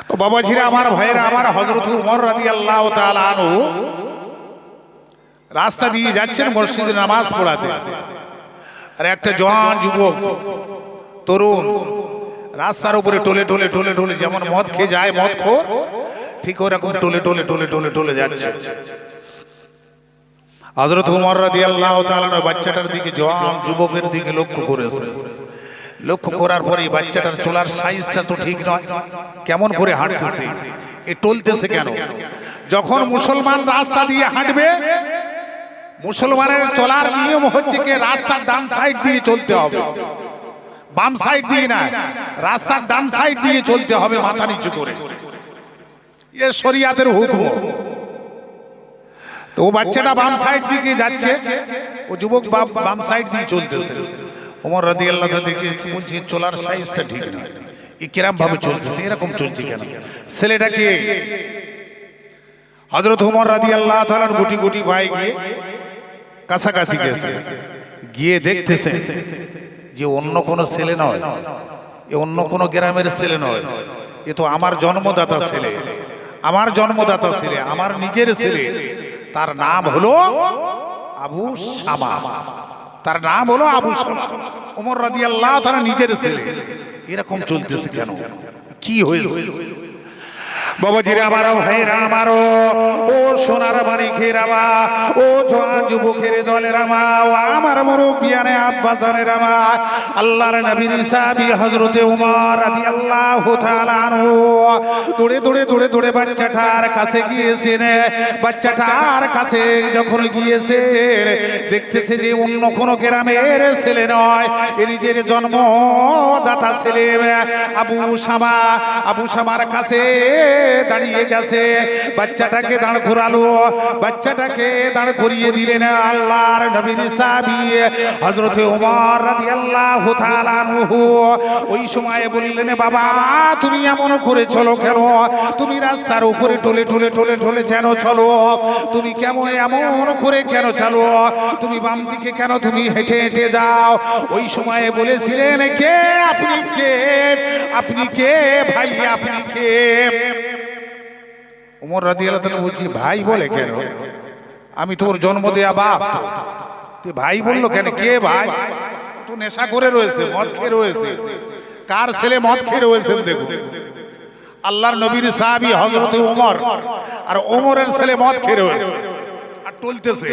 তো বাবাজিরা আমার ভাইয়েরা আমার, হযরত উমর রাদিয়াল্লাহু তাআলা আনহু রাস্তা দিয়ে যাচ্ছেন মসজিদে নামাজ পড়াতে, আর একটা জওয়ান যুবক তরুণ রাস্তার উপরে টোলে টোলে টোলে টোলে, যেমন মদ খেয়ে যায় মদখোর, ঠিক ওরকম টোলে টোলে টোলে টোলে টোলে যাচ্ছে। হযরত উমর রাদিয়াল্লাহু তাআলা বাচ্চাটার দিকে, জওয়ান যুবকের দিকে লক্ষ্য করেছে। লক্ষ্য করার পরে বাচ্চাটার চলার সাইজটা তো ঠিক নয়, কেমন করে হাঁটতেছে, এ টলতেছে কেন? যখন মুসলমান রাস্তা দিয়ে হাঁটবে, মুসলমানের চলার নিয়ম হচ্ছে কি রাস্তার ডান সাইড দিয়ে চলতে হবে, বাম সাইড দিয়ে না, রাস্তার ডান সাইড দিয়ে চলতে হবে মাথা নিচু করে, এ শরিয়াতের হুকুম। তো ও বাচ্চাটা বাম সাইড দিকে যাচ্ছে, ও যুবক বাম সাইড দিয়ে চলতেছে। ওমর রাদিয়াল্লাহু তাআলা দেখেছে, বলছে চলার সাইজটা ঠিক না, এ কিরকম ভাবে চলতেছে, এরকম চলছে কেন? ছেলেটাকে হযরত ওমর রাদিয়াল্লাহু তাআলার গুটি গুটি ভাই গিয়ে কাছাকাছি গেছে, গিয়ে দেখতেছে যে অন্য কোনো ছেলে নয়, এ অন্য কোনো গ্রামের ছেলে নয়, এ তো আমার জন্মদাতা ছেলে, আমার জন্মদাতা ছেলে, আমার নিজের ছেলে। তার নাম হলো আবু শামা, তার নাম হলো আবু শামা, ওমর রাদিয়াল্লাহু তাআলা নিজের ছেলে। এরকম চলতেছে কেন, কি হয়েছে? বাবাজিরা আমার, ভাইরা আমার, ও সোনার মানিকের আমা, ও জওয়ান যুবকের দলের আমা, ও আমার মুরব্বিয়ানে আব্বাজানের আমা, আল্লাহর নবীর সাহাবী হযরতে ওমর রাদিয়াল্লাহু তাআলা আনহু দৌড়ে দৌড়ে দৌড়ে দৌড়ে বাচ্চাটার কাছে গিয়েছেন। বাচ্চাটার কাছে যখন গিয়েছে, দেখতেছে যে অন্য কোনো গ্রামের ছেলে নয়, এর নিজের জন্মদাতা ছেলে আবু শামা। আবু শামার কাছে দাঁড়িয়ে গেছে, বাচ্চাটাকে দাঁড় করালো, বাচ্চাটাকে দাঁড় করিয়ে দিলেন আল্লাহর নবীর সাহাবী হযরতে ওমর রাদিয়াল্লাহু তাআলা আনহু। ওই সময়ে বললেন, বাবা তুমি এমন করে চলো কেন? তুমি রাস্তার উপরে টোলে টোলে টোলে টোলে কেন চলো? তুমি কেমন এমন করে কেন চলো? তুমি বাম দিকে কেন তুমি হেঁটে হেঁটে যাও? ওই সময়ে বলেছিলেন, কে আপনি, কে আপনি, কে ভাই আপনি কে? ওমর রাদিয়াল্লাহু তাআলা বলছি, ভাই বলে কেন? আমি তোর জন্ম দেয়া বাপ, তুই ভাই বললো কেন? কে ভাই? তো নেশা করে রয়েছে, মদ খেয়ে রয়েছে। কার ছেলে মদ খেয়ে রয়েছে দেখো, আল্লাহর নবীর সাহাবী হযরত ওমর, আর ওমরের ছেলে মদ খেয়ে রয়েছে আর টলতেছে।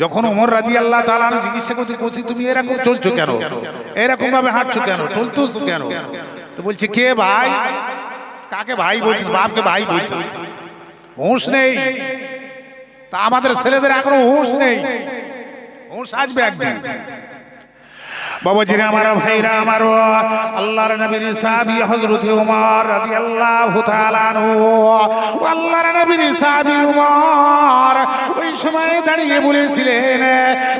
যখন ওমর রাদিয়াল্লাহু তাআলা জিজ্ঞাসা করছে, তুমি এরকম চলছো কেন, এরকম ভাবে হাঁটছো কেন, টলতেছো কেন? তো বলছে, কে ভাই? কাকে ভাই বলছিস? বাপকে ভাই বলছিস? হুঁশ নেই? তা আমাদের ছেলেদের এখনো হুঁশ নেই, হুঁশ আসবে একদিন। বাবাজিরা আমার, ভাইরা আমার, আল্লাহর নবীর সাহাবী হযরতে ওমর রাদিয়াল্লাহু তাআলা আনহু, আল্লাহর নবীর সাহাবী ওমর ওই সময়ে দাঁড়িয়ে বলেছিলেন,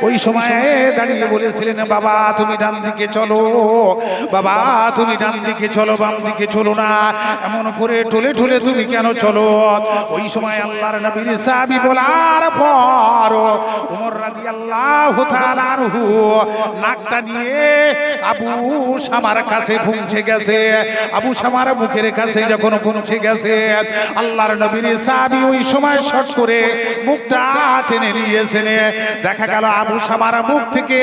ওই সময়ে দাঁড়িয়ে বলেছিলেন, বাবা তুমি ডান দিকে চলো, বাবা তুমি ডান দিকে চলো, বাম দিকে চলো না, এমন করে টোলে টোলে তুমি কেন চলো? ওই সময় আল্লাহর নবীর সাহাবী বলার পর ওমর রাদিয়াল্লাহু তাআলা আনহু নাকটা নিয়ে আবু শামার কাছে পৌঁছে গেছে। আবু শামার মুখের কাছে যখন পৌঁছে গেছে, আল্লাহর নবীর সাহাবী ওই সময় শর্ট করে মুখটা টেনে নিয়েছেন। দেখা গেল আবু শামার মুখ থেকে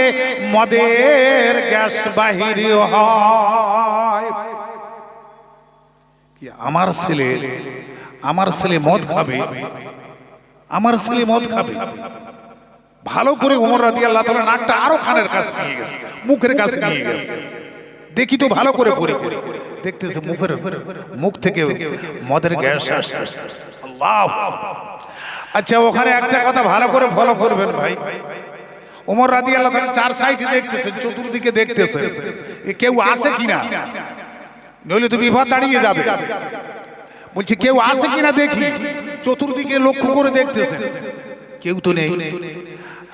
মদের গ্যাস বাহির হয়। কি আমার ছেলে, আমার ছেলে মদ খাবে, আমার ছেলে মদ খাবে। ভালো করে ওমর রাদিয়াল্লাহু তাআলা নাকটা আরো কানের কাছে নিয়ে গেছে, মুখের কাছে নিয়ে গেছে। দেখি তো ভালো করে পড়ে দেখতেছে মুখ থেকে মদের গ্যাস আসছে। আল্লাহ! আচ্ছা, ওখানে একটা কথা ভালো করে ফলো করবেন ভাই। ওমর রাদিয়াল্লাহু তাআলা চার সাইডে দেখতেছেন, চতুর্দিকে দেখতেছেন কেউ আছে কিনা, নইলে তো বিপদ দাঁড়িয়ে যাবে। বলছি কেউ আছে কিনা দেখি, চতুর্দিকে লক্ষ্য করে দেখতেছেন, কেউ তো নেই।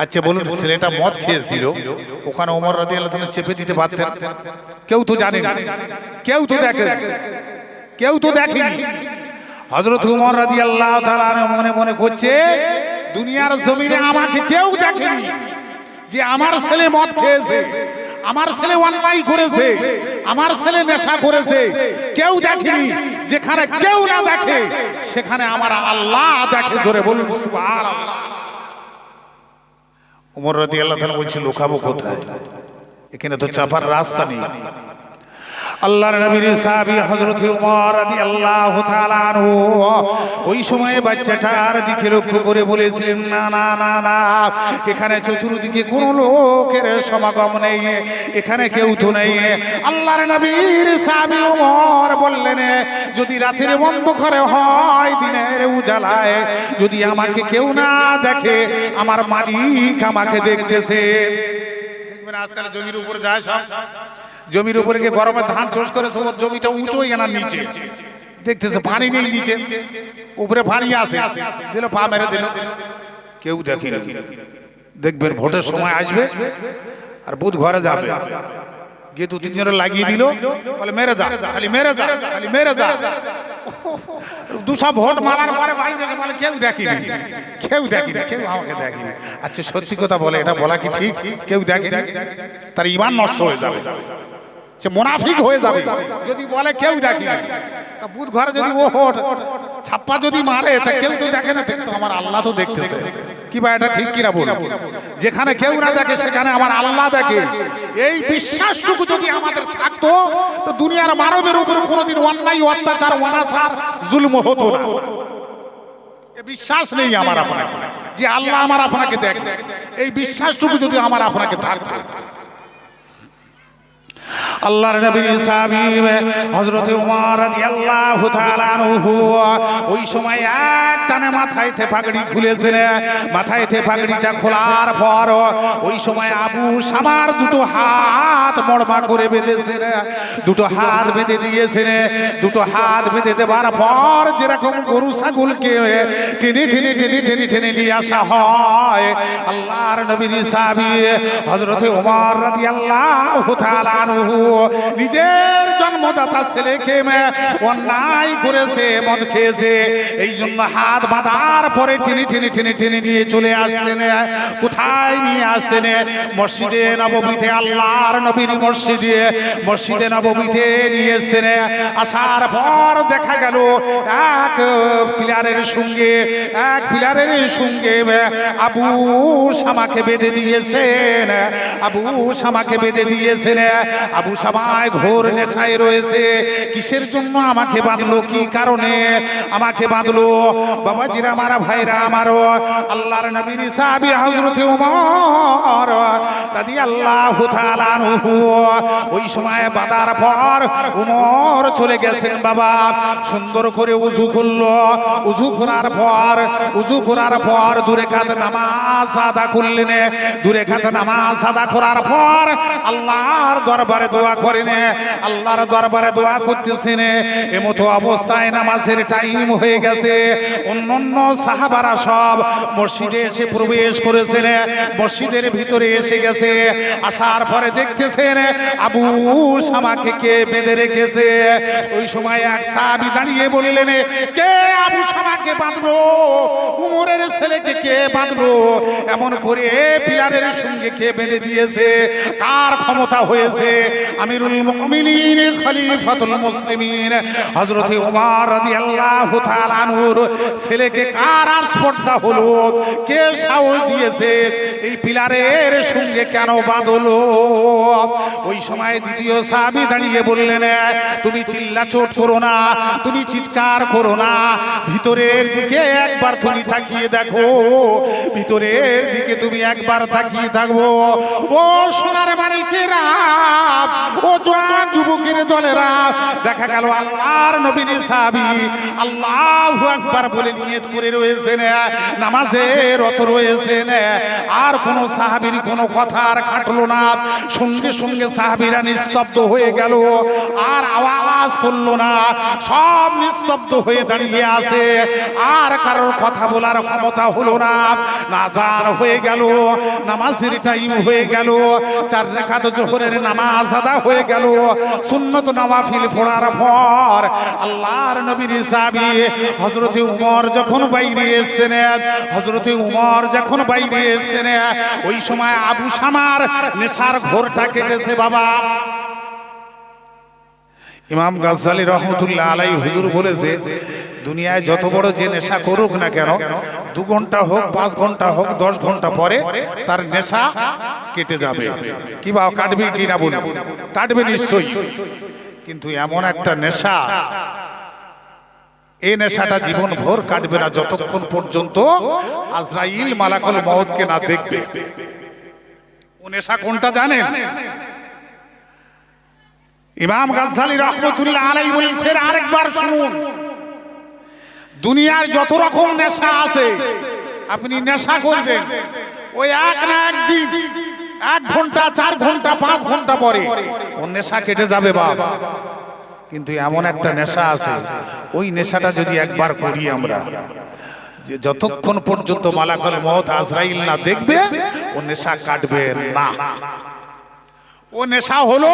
আচ্ছা বলুন, ছেলেটা মদ খেয়েছিল, ওখানে ওমর রাদিয়াল্লাহু তাআলা চেপে দিতে পারতেন? কেউ তো জানে না, কেউ তো দেখে, কেউ তো দেখেনি। হযরত ওমর রাদিয়াল্লাহু তাআলা মনে মনে করছে, দুনিয়ার জমিনে আমাকে কেউ দেখেনি যে আমার ছেলে মদ খেয়েছে, আমার ছেলে অন্যায় করেছে, আমার ছেলে নেশা করেছে, কেউ দেখেনি যেখানে কেউ না দেখে সেখানে আমার আল্লাহ দেখে। জোরে বলুন সুবহানাল্লাহ। ওমর রাদিয়াল্লাহু তাআলা বলছিল লুকাবো কোথায়, এখানে তো চাপার রাস্তা নেই। আল্লাহর নবীর সাহাবী হযরত ওমর রাদিয়াল্লাহু তাআলা আনহু ওই সময়ে বাচ্চাটার দিকে লক্ষ্য করে বলেছিলেন, না না না না, এখানে চতুর্দিকে কোনো লোকের সমাগম নেই, এখানে কেউ তো নেই। আল্লাহর নবীর সাহাবী ওমর বললেন, যদি রাতের অন্ধকারে হয় দিনের উজালায় যদি আমাকে কেউ না দেখে, আমার মালিক আমাকে দেখতেছে। দেখবেন আজকাল জমির উপর যায় সব, জমির উপরে গিয়ে গরমে ধান চাষ করেছে, জমিটা উঁচু হয়ে না নিচে দেখতেছে পানি নেই, নিচে উপরে পানি আছে, দিল পা মেরে দিল, কেউ দেখে। দেখবেন ভোটের সময় আসবে আর বুধ ঘরে যাবে, গিয়ে দু তিনজনে লাগিয়ে দিল, বলে মেরে যা, খালি মেরে যা, খালি মেরে যা। দুশো ভোট মারার পরে বাইরে বলে কেউ দেখিনি, কেউ দেখিনি, কেউ আমাকে দেখিনি। আচ্ছা সত্যি কথা বলে, এটা বলা কি ঠিক? কেউ দেখিনি, তার ঈমান নষ্ট হয়ে যাবে, সে মুনাফিক হয়ে যাবে যদি বলে কেউ দেখিনি। তা বুধ ঘরে যদি ও ভোট ছাপ্পা যদি মারে, তা কেউ তো দেখে না, দেখতো আমার আল্লাহ তো দেখতেছে। কি ভাই এটা ঠিক কিনা বলো? যেখানে কেউ না দেখে সেখানে আমার আল্লাহ দেখে। এই বিশ্বাসটুকু যদি আমাদের থাকতো তো দুনিয়ার মানবের উপর কোনোদিন অন্যায়, অত্যাচার, অনাচার, জুলম হতো না। এই বিশ্বাস নেই আমার আপনাকে যে আল্লাহ আমার আপনাকে দেখে, এই বিশ্বাসটুকু যদি আমার আপনাকে থাকতো। আল্লাহর নবীর সাহাবী হযরত ওমর রাদিয়াল্লাহু তাআলা আনহু ওই সময় একটানে মাথায় পাগড়ি খুলেছেন। মাথায় পাগড়িটা খোলার পর ওই সময় আবু শামার দুটো হাত মড়মা করে বেঁধেছেন, দুটো হাত বেঁধে দিয়েছেন। দুটো হাত বেঁধে দেওয়ার পর যেরকম গরু ছাগলকে টেনে টেনে টেনে টেনে টেনে নিয়ে আসা হয়, আল্লাহর নবীর সাহাবী হযরত ওমর রাদিয়াল্লাহু তাআলা নিজের জন্মদাতা ছেলেকে অন্যায় করেছে, মদ খেয়েছে, এই জন্য হাত বাঁধার পরে টেনে টেনে টেনে টেনে নিয়ে চলে আসছেন। কোথায় নিয়ে আসছেন? মসজিদে নববীতে, আল্লাহর নবীর মসজিদে, মসজিদে নববীতে নিয়ে এসছেন। আসার পর দেখা গেল এক পিলারের সঙ্গে আবু শামাকে বেঁধে দিয়েছেন। আবু শামাকে বেঁধে দিয়েছেন। আবু শামায় ঘোর নেশায় রয়েছে। কিসের জন্য আমাকে বাঁধলো? কি কারণে আমাকে বাঁধলো? বাবাজিরা, আমার ভাইরা, আমারও আল্লাহর নবীর সাহাবী হযরত ওমর রাদিয়াল্লাহু তাআলা আনহু ওই সময় বাঁধার পর ওমর চলে গেছেন। বাবা সুন্দর করে উযু করলো। উযু করার পর দূরে কাত নামাজ আদা করলেন। দূরে কাত নামাজ আদা করার পর আল্লাহর দরবারে দোয়া করেন। আল্লাহর দরবারে দোয়া করতেছেন। এমতো অবস্থায় নামাজের টাইম হয়ে গেছে। অন্যান্য সাহাবারা সব মসজিদে এসে প্রবেশ করেছেন, মসজিদের ভিতরে এসে গেছে। আসার পরে দেখতেছেন আবু শামাকে কে বেঁধে রেখেছে। ওই সময় এক সাহাবী দাঁড়িয়ে বললেন, কে আবু শামাকে বাঁধলো? উমরের ছেলেকে কে বাঁধলো? এমন করে পিলারের সঙ্গে কে বেঁধে দিয়েছে? কার ক্ষমতা হয়েছে? আমিরুল মুমিনিন খলিফাতুল মুসলিমিন হযরত ওমর রাদিয়াল্লাহু তাআলা আনহুর ছেলেকে কার স্পর্ধা হলো? কে সাহস দিয়েছে? এই পিলারের সঙ্গে কেন বাঁধলো? ওই সময় দ্বিতীয় সাহাবী দাঁড়িয়ে বললেন, তুমি চিল্লাচোট করো না, তুমি চিৎকার করো না, ভিতরের দিকে একবার তুমি তাকিয়ে দেখো, ভিতরের দিকে তুমি একবার তাকিয়ে থাকবো। ও সোনার মানিকেরা, ও জওয়ান যুবকের দলেরা, দেখা গেল আল্লাহর নবীর সাহাবী আল্লাহু আকবার বলে নিয়ত করে রয়েছেন, নামাজে রত রয়েছেন। আর কোন সাহাবীর কোনো কথা আর কাটলো না। সঙ্গে সঙ্গে সাহাবীরা নিস্তব্ধ হয়ে গেল, আর আওয়াজ করলো না। সব নিস্তব্ধ হয়ে দাঁড়িয়ে আছে, আর কারোর কথা বলার ক্ষমতা হলো না। নাজান হয়ে গেল, নামাজের টাইম হয়ে গেল, 4 রাকাত যোহরের নামাজ আদা হয়ে গেল। সুন্নত নওয়াফিল পড়ার পর আল্লাহর নবীর সাহাবী হযরত ওমর যখন বাইরে এসেছেন, ওই সময় আবু শামার নেশার ঘোরটা কেটেছে। বাবা ইমাম গাজ্জালী রহমতুল্লাহ আলাইহি হুজুর বলেছে, দুনিয়ায় যত বড় যে নেশা করুক না কেন, 2 ঘন্টা হোক, 5 ঘন্টা হোক, 10 ঘন্টা পরে তার নেশা কেটে যাবে। কি বা কাটবে কি না বলুন? কাটবে নিশ্চয়ই। কিন্তু এমন একটা নেশা, এই নেশাটা জীবন ভর কাটবে না, যতক্ষণ পর্যন্ত আজরাইল মালাকুল মউতকে না দেখবে। ও নেশা কোনটা জানেন? ইমাম গাজ্জালী রহমতুল্লাহ আলাইহি বলেন, ফের আরেকবার শুনুন, দুনিয়ার যত রকম নেশা আছে, আপনি নেশা করবেন, ওই এক না একদিন, 1 ঘন্টা, 4 ঘন্টা, 5 ঘন্টা পরে ও নেশা কেটে যাবে বাবা। কিন্তু এমন একটা নেশা আছে, ওই নেশাটা যদি একবার করি আমরা, যে যতক্ষণ পর্যন্ত মালাকুল মউত আজরাইল না দেখবে, ও নেশা কাটবে না। ও নেশা হলো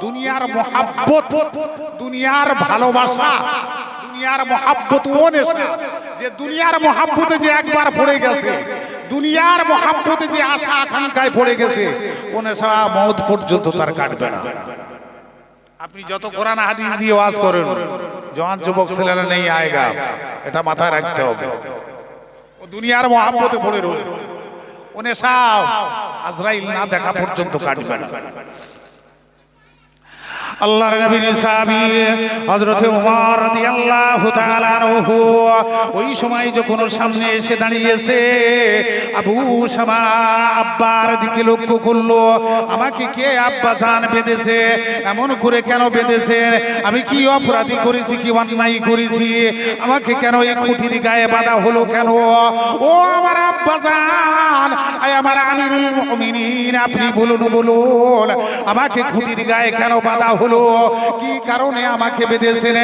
দুনিয়ার মহাব্বত, দুনিয়ার ভালোবাসা, দুনিয়ার মহাব্বত। ও নেশা যে দুনিয়ার মহাব্বতে যে একবার পড়ে গেছে, দুনিয়ার মহাব্বতে যে আশা আকাঙ্ক্ষায় পড়ে গেছে, ও নেশা মওত পর্যন্ত তার কাটবে না। আপনি যত কোরআন হাদিস দিয়ে ওয়াজ করেন, জওয়ান যুবক ছেলেরা নেই আয়েগা, এটা মাথায় রাখতে হবে। ও দুনিয়ার মহাব্বতে পড়ে রয়েছে, ও নেশা আজরাইল না দেখা পর্যন্ত কাটবে না। আল্লাহর নবীর সাহাবী হযরত ওমর রাদিয়াল্লাহু তাআলা আনহু ওই সময় যখন ওর সামনে এসে দাঁড়িয়েছে, আবু শামা আব্বার দিকে লক্ষ্য করলো, আমাকে কে আব্বা জান বেঁধেছে, এমন করে কেন বেঁধেছেন, আমি কি অপরাধী করেছি, কি অন্যায় করেছি, আমাকে কেন এই খুঁটির গায়ে বাঁধা হলো কেন? ও আমার আব্বা জান, আমার আমিরুল মুমিনিন, আপনি বলুন বলুন, আমাকে খুঁটির গায়ে কেন বাঁধা হলো, কি কারণে আমাকে বেঁধেছেন?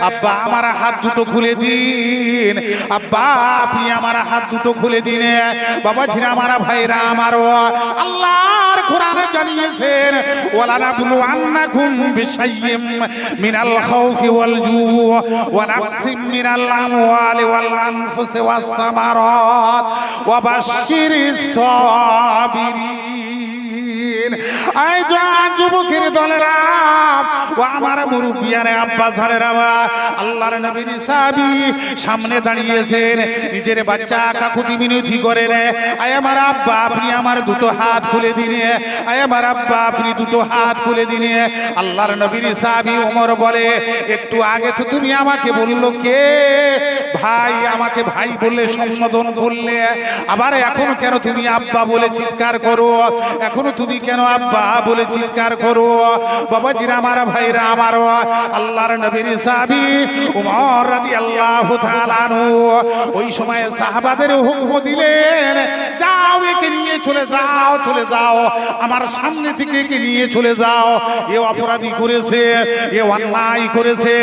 আব্বা আমার হাত দুটো খুলে দিন, আব্বা আপনি আমার হাত দুটো খুলে দিন। বাবা ছিনা আমার ভাইরা আমারও, আল্লাহর কোরআনে জানিয়েছেন, ওয়ালা নাবলু আন্নাকুম বিশাইয়্যিম মিনাল খাউফি ওয়াল জু ওয়া নাকসিম মিনাল আমওয়ালি ওয়াল আনফুসি ওয়াস সামারাত ওয়া বাশশিরিস সাবিরিন। আই জান যুবকের দলেরা, ও আমার মুরব্বিয়ারে আব্বা জানেরা, আল্লাহর নবীর সাহাবী সামনে দাঁড়িয়েছেন, নিজের বাচ্চা কাকুতি মিনতি করেন, আয় আমার আব্বা আপনি আমার দুটো হাত খুলে দিন, আয় আমার আব্বা আপনি দুটো হাত খুলে দিন। আল্লাহর নবীর সাহাবী ওমর বলে, একটু আগে তো তুমি আমাকে বললো কে ভাই, আমাকে ভাই বললে সম্বোধন করলে, আবার এখন কেন তুমি আব্বা বলে চিৎকার করো, এখনো তুমি কেন আব্বা বলে চিৎকার করো? বাবাজিরা আমার ভাইরা আমারও, আল্লাহর নবীর সাহাবী ওমর রাদিয়াল্লাহু তাআলা আনহু ওই সময় সাহাবাদের হুকুম দিলেন, যাও একে নিয়ে চলে যাও, চলে যাও, আমার সামনে থেকে একে নিয়ে চলে যাও, এ অপরাধী করেছে, এ অন্যায় করেছে,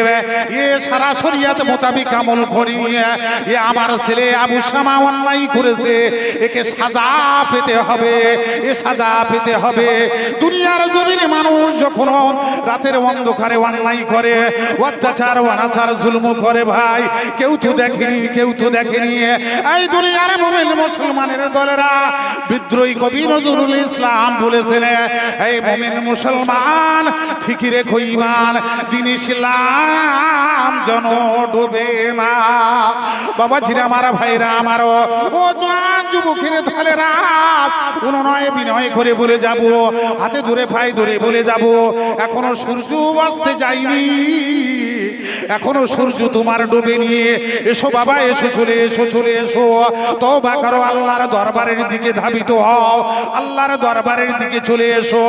এ সারা শরীয়ত মোতাবেক আমল করি, এ আমার ছেলে আবু শামা অন্যায় করেছে, একে সাজা পেতে হবে, এ সাজা পেতে হবে। দুনিয়ার জমিনে মানুষ যখন রাতের অন্ধকারে অন্যায় করে, অত্যাচার অনাচার জুলুম করে, ভাই কেউ তো দেখেনি, কেউ তো দেখেনি। এই দুনিয়ার মুমিন মুসলমানের দলেরা, বিদ্রোহী কবি নজরুল ইসলাম বলেছেন, এই মুমিন মুসলমান ঠিকই রেখো ঈমান, দ্বীন ইসলাম যেন ডোবে না। বাবা জিরা মারা ভাইরা আমারও, ও জওয়ান যুবকের দলেরা, অনুনয় বিনয় করে বলে যাব, হাতে ধরে ভাই ধরে বলে যাব, এখনো সূর্য অস্তে যায়নি, এখনো সূর্য তোমার ডোবেনি, এসো বাবা এসো, চলে এসো, চলে এসো, তওবা করো, আল্লাহর দরবারের দিকে ধাবিত হও, আল্লাহর দরবারের দিকে চলে এসো।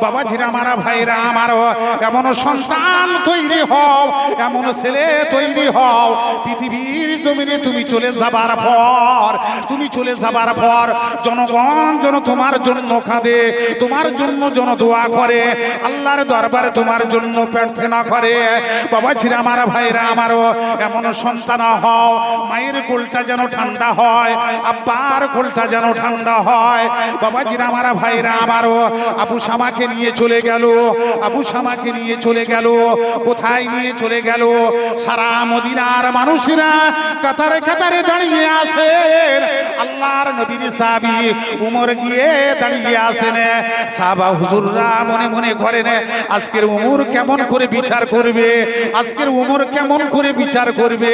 বাবা জিরা মারা ভাইরা আমারও, এমন সন্তান তৈরি হও, এমন ছেলে তৈরি হও, পৃথিবীর জমিনে তুমি চলে যাবার পর, তুমি চলে যাবার পর জনগণ যেন তোমার জন্য কাঁদে, তোমার জন্য যেন দোয়া করে, আল্লাহর দরবারে তোমার জন্য প্রার্থনা করে। বাবা ছিরা আমার ভাইরা আমারও এমন সন্তান হও মায়ের কোলটা যেন ঠান্ডা হয়, আব্বার কোলটা যেন ঠান্ডা হয়। বাবা জিরা আমার ভাইরা আমারও আবু শামাকে নিয়ে চলে গেল, আবু শামাকে নিয়ে চলে গেল। কোথায় নিয়ে চলে গেল? সারা মদিনার মানুষেরা কাতারে কাতারে দাঁড়িয়ে আছেন। আল্লাহর নবীর সাহাবী উমর গিয়ে দাঁড়িয়ে আছেন। সাহাবা হুজুররা মনে মনে করেন আজকের উমর কেমন করে বিচার করবে, আজকের উমর কেমন করে বিচার করবে।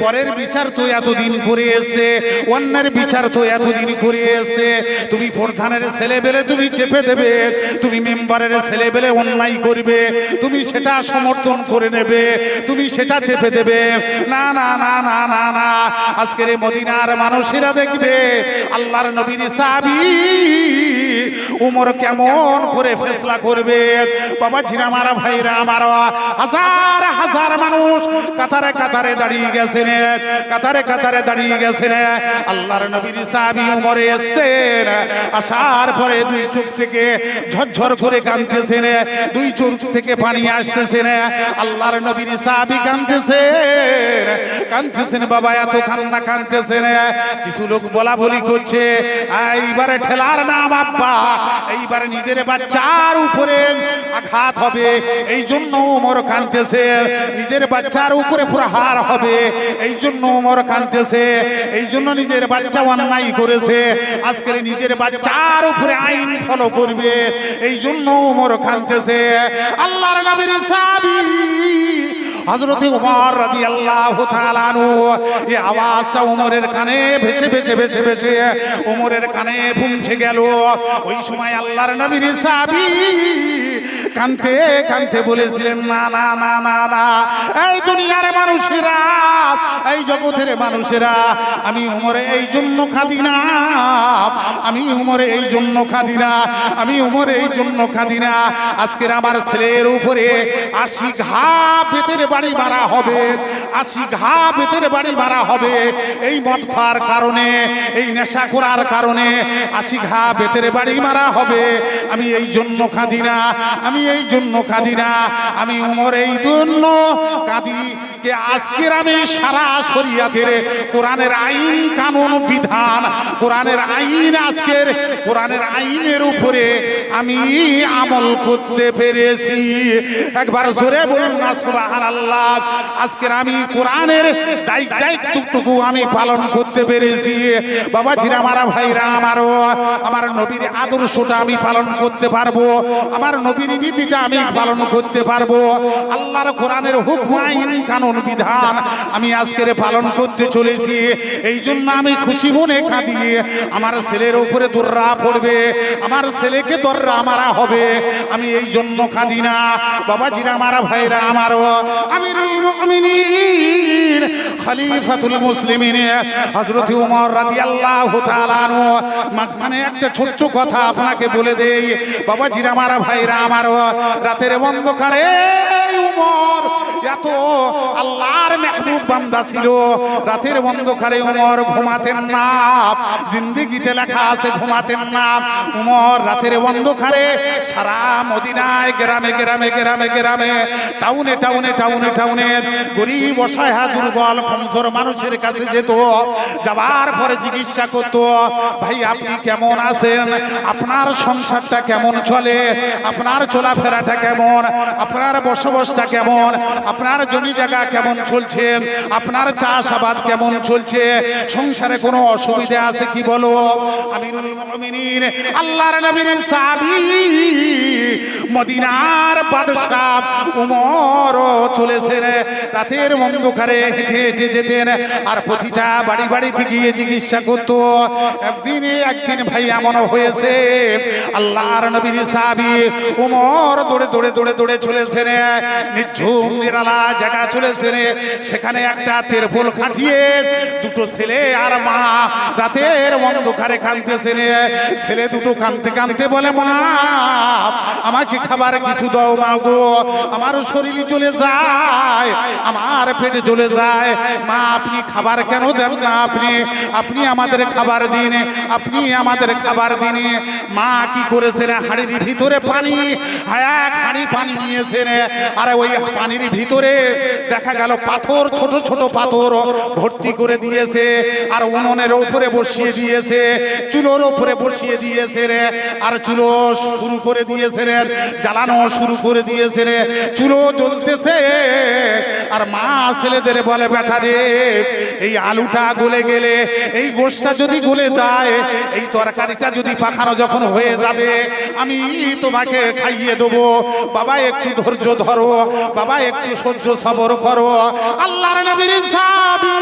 পরের বিচার তো এতদিন করে এসে, অন্যের বিচার তো এতদিন করে এসে। তুমি প্রধানের ছেলে বেলে তুমি চেপে দেবে, তুমি মেম্বারের ছেলে বেলে অন্যায় করবে, তুমি সেটা সমর্থন করে নেবে, তুমি সেটা চেপে দেবে। না না না না না না, আজকের এই মদিনার মানুষেরা দেখবে আল্লাহর নবীর সাহাবী উমর কেমন করে ফেসলা করবে। বাবা জিরা মারা ভাইরা আমারা হাজার হাজার মানুষ কাতারে কাতারে দাঁড়িয়ে গেছেন, কাতারে কাতারে দাঁড়িয়ে গেছেন। আল্লাহর নবীর সাহাবী উমর এসেছেন, আসার পরে দুই চোখ থেকে ঝরঝর করে কাঁদতেছেন, দুই চোখ থেকে পানি আসতেছেন। আল্লাহর নবীর সাহাবী কাঁদতেছেন, কাঁদতেছেন বাবা, এত কান্না কাঁদতেছেন। কিছু লোক বলা বলি করছে এইবারে ঠেলার নাম আব্বা, এইবারে নিজের বাচ্চার উপরে আঘাত হবে, এই জন্য উমর কাঁদতেছে। নিজের বাচ্চার উপরে প্রহার হবে, এই জন্য উমর কাঁদতেছে। এই জন্য নিজের বাচ্চা অন্যায় করেছে, আজকের নিজের বাচ্চার উপরে আইন ফলো করবে, এই জন্য উমর কাঁদতেছে। আল্লাহর নবীর সাহাবী হযরতে উমর রাদিয়াল্লাহু তাআলা আনহু এই আওয়াজটা উমরের কানে ভেসে ভেসে ভেসে ভেসে উমরের কানে পৌঁছে গেল। ওই সময় আল্লাহর নবীর সাহাবী কাঁদতে কাঁদতে বলেছিলেন না না না না না, এই দুনিয়ার মানুষেরা, এই জগতের মানুষেরা, আমি উমরে এই জন্য কাঁদি না, আমি উমরে এই জন্য কাঁদি না, আমি উমরে এই জন্য কাঁদি না। আজকের আমার ছেলের উপরে 80 ঘা বেতের বাড়ি মারা হবে, 80 ঘা বেতের বাড়ি মারা হবে। এই মদ খাওয়ার কারণে, এই নেশা করার কারণে 80 ঘা বেতের বাড়ি মারা হবে। আমি এই জন্য কাঁদি না, আমি এই জন্য কাঁদি না, আমি উমর এই জন্য কাঁদি যে আজকের আমি সারা শরিয়াতের কোরআনের আইন কানুন বিধান, কোরআনের আইন, আজকের কোরআনের আইনের উপরে আমি আমল করতে পেরেছি। একবার জোরে বলুন না সুবহানাল্লাহ। আজকের আমি কোরআনের দায়িত্বটুকু আমি পালন করতে পেরেছি। বাবা জিরা মারা ভাইরা আমারও আমার নবীর আদর্শটা আমি পালন করতে পারবো, আমার নবীর নীতিটা আমি পালন করতে পারবো। আল্লাহর কোরআনের হুকুম আইন কানুন বিধান আমি আজকের পালন করতে চলেছি। এই জন্য আমি খুশি মনে কাঁদি। আমার ছেলের উপরে দর্রা পড়বে, আমার ছেলেকে দর্রা মারা হবে, আমি এই জন্য কাঁদি না। বাবা জিরা মারা ভাইরা আমারও আমিরুল মুমিনিন খলিফাতুল মুসলিমিন হযরত ওমর রাদিয়াল্লাহু তাআলা আনহু, মাঝখানে একটা ছোট্ট কথা আপনাকে বলে দেই। বাবা জিরা মারা ভাইরা আমারও রাতের অন্ধকারে ওমর এত আল্লাহর মেহবুব বান্দা ছিল, রাতের অন্ধকারে ওমর ঘুমাতেন না, জিন্দেগিতে লেখা আছে ঘুমাতেন না। ওমর রাতের অন্ধকারে সারা মদিনায় গ্রামে গ্রামে গ্রামে গ্রামে টাউনে টাউনে টাউনে টাউনে গরিব অসহায় দুর্বল কমজোর মানুষের কাছে যেত, যাবার পরে জিজ্ঞাসা করতো ভাই আপনি কেমন আছেন, আপনার সংসারটা কেমন চলে, আপনার চলাফেরাটা কেমন, আপনার বসবাসটা কেমন, আপনার জমি জায়গা কেমন চলছে, আপনার চাষাবাদ কেমন চলছে, সংসারে কোনো অসুবিধা আছে কি বলো। আমিরুল মুমিনিন আল্লাহর নবীর সাহাবী মদিনার বাদশা ওমর চলেছেন, রাতের অন্ধকারে হেঁটে হেঁটে যেতেন আর প্রতিটা বাড়ি বাড়িতে গিয়ে জিজ্ঞাসা করতো। একদিন ভাই এমন হয়েছে আল্লাহর নবীর সাহাবী ওমর দৌড়ে দৌড়ে দৌড়ে দৌড়ে চলেছেন, নিঝুম নিরালা জায়গা চলেছেন, সেখানে একটা তেরপোল খাটিয়ে দুটো ছেলে আর মা রাতের অন্ধকারে কাঁদতেছেন। ছেলে দুটো কাঁদতে কাঁদতে বলে মা আমাকে আমাকে খাবার কিছু দাও মা গো, আমার শরীর চলে যায়, আমার পেটে চলে যায়। মা আপনি খাবার কেন দেন না? আপনি আমাদের খাবার দিন, আপনি আমাদের খাবার দিন। মা কি করেছেন, হাড়ির ভিতরে পানি, এক হাড়ি পানি নিয়েছেন, আর ওই পানির ভিতরে দেখা গেল পাথর, ছোট ছোট পাথর ভর্তি করে দিয়েছে, আর উনুনের উপরে বসিয়ে দিয়েছে, চুলোর উপরে বসিয়ে দিয়েছে রে, আর চুলো শুরু করে দিয়েছে রে, জ্বালানো শুরু করে দিয়েছে রে, চুলো জ্বলতেছে। আর মা ছেলেদের বলে, বেটা রে, এই আলুটা গলে গেলে, এই গোশটা যদি গলে যায়, এই তরকারিটা যদি পাখানো যখন হয়ে যাবে, আমি তোমাকে খাইয়ে দেবো। বাবা একটু ধৈর্য ধরো, বাবা একটু সহ্য সবর করো। আল্লাহর নবীর সাহাবী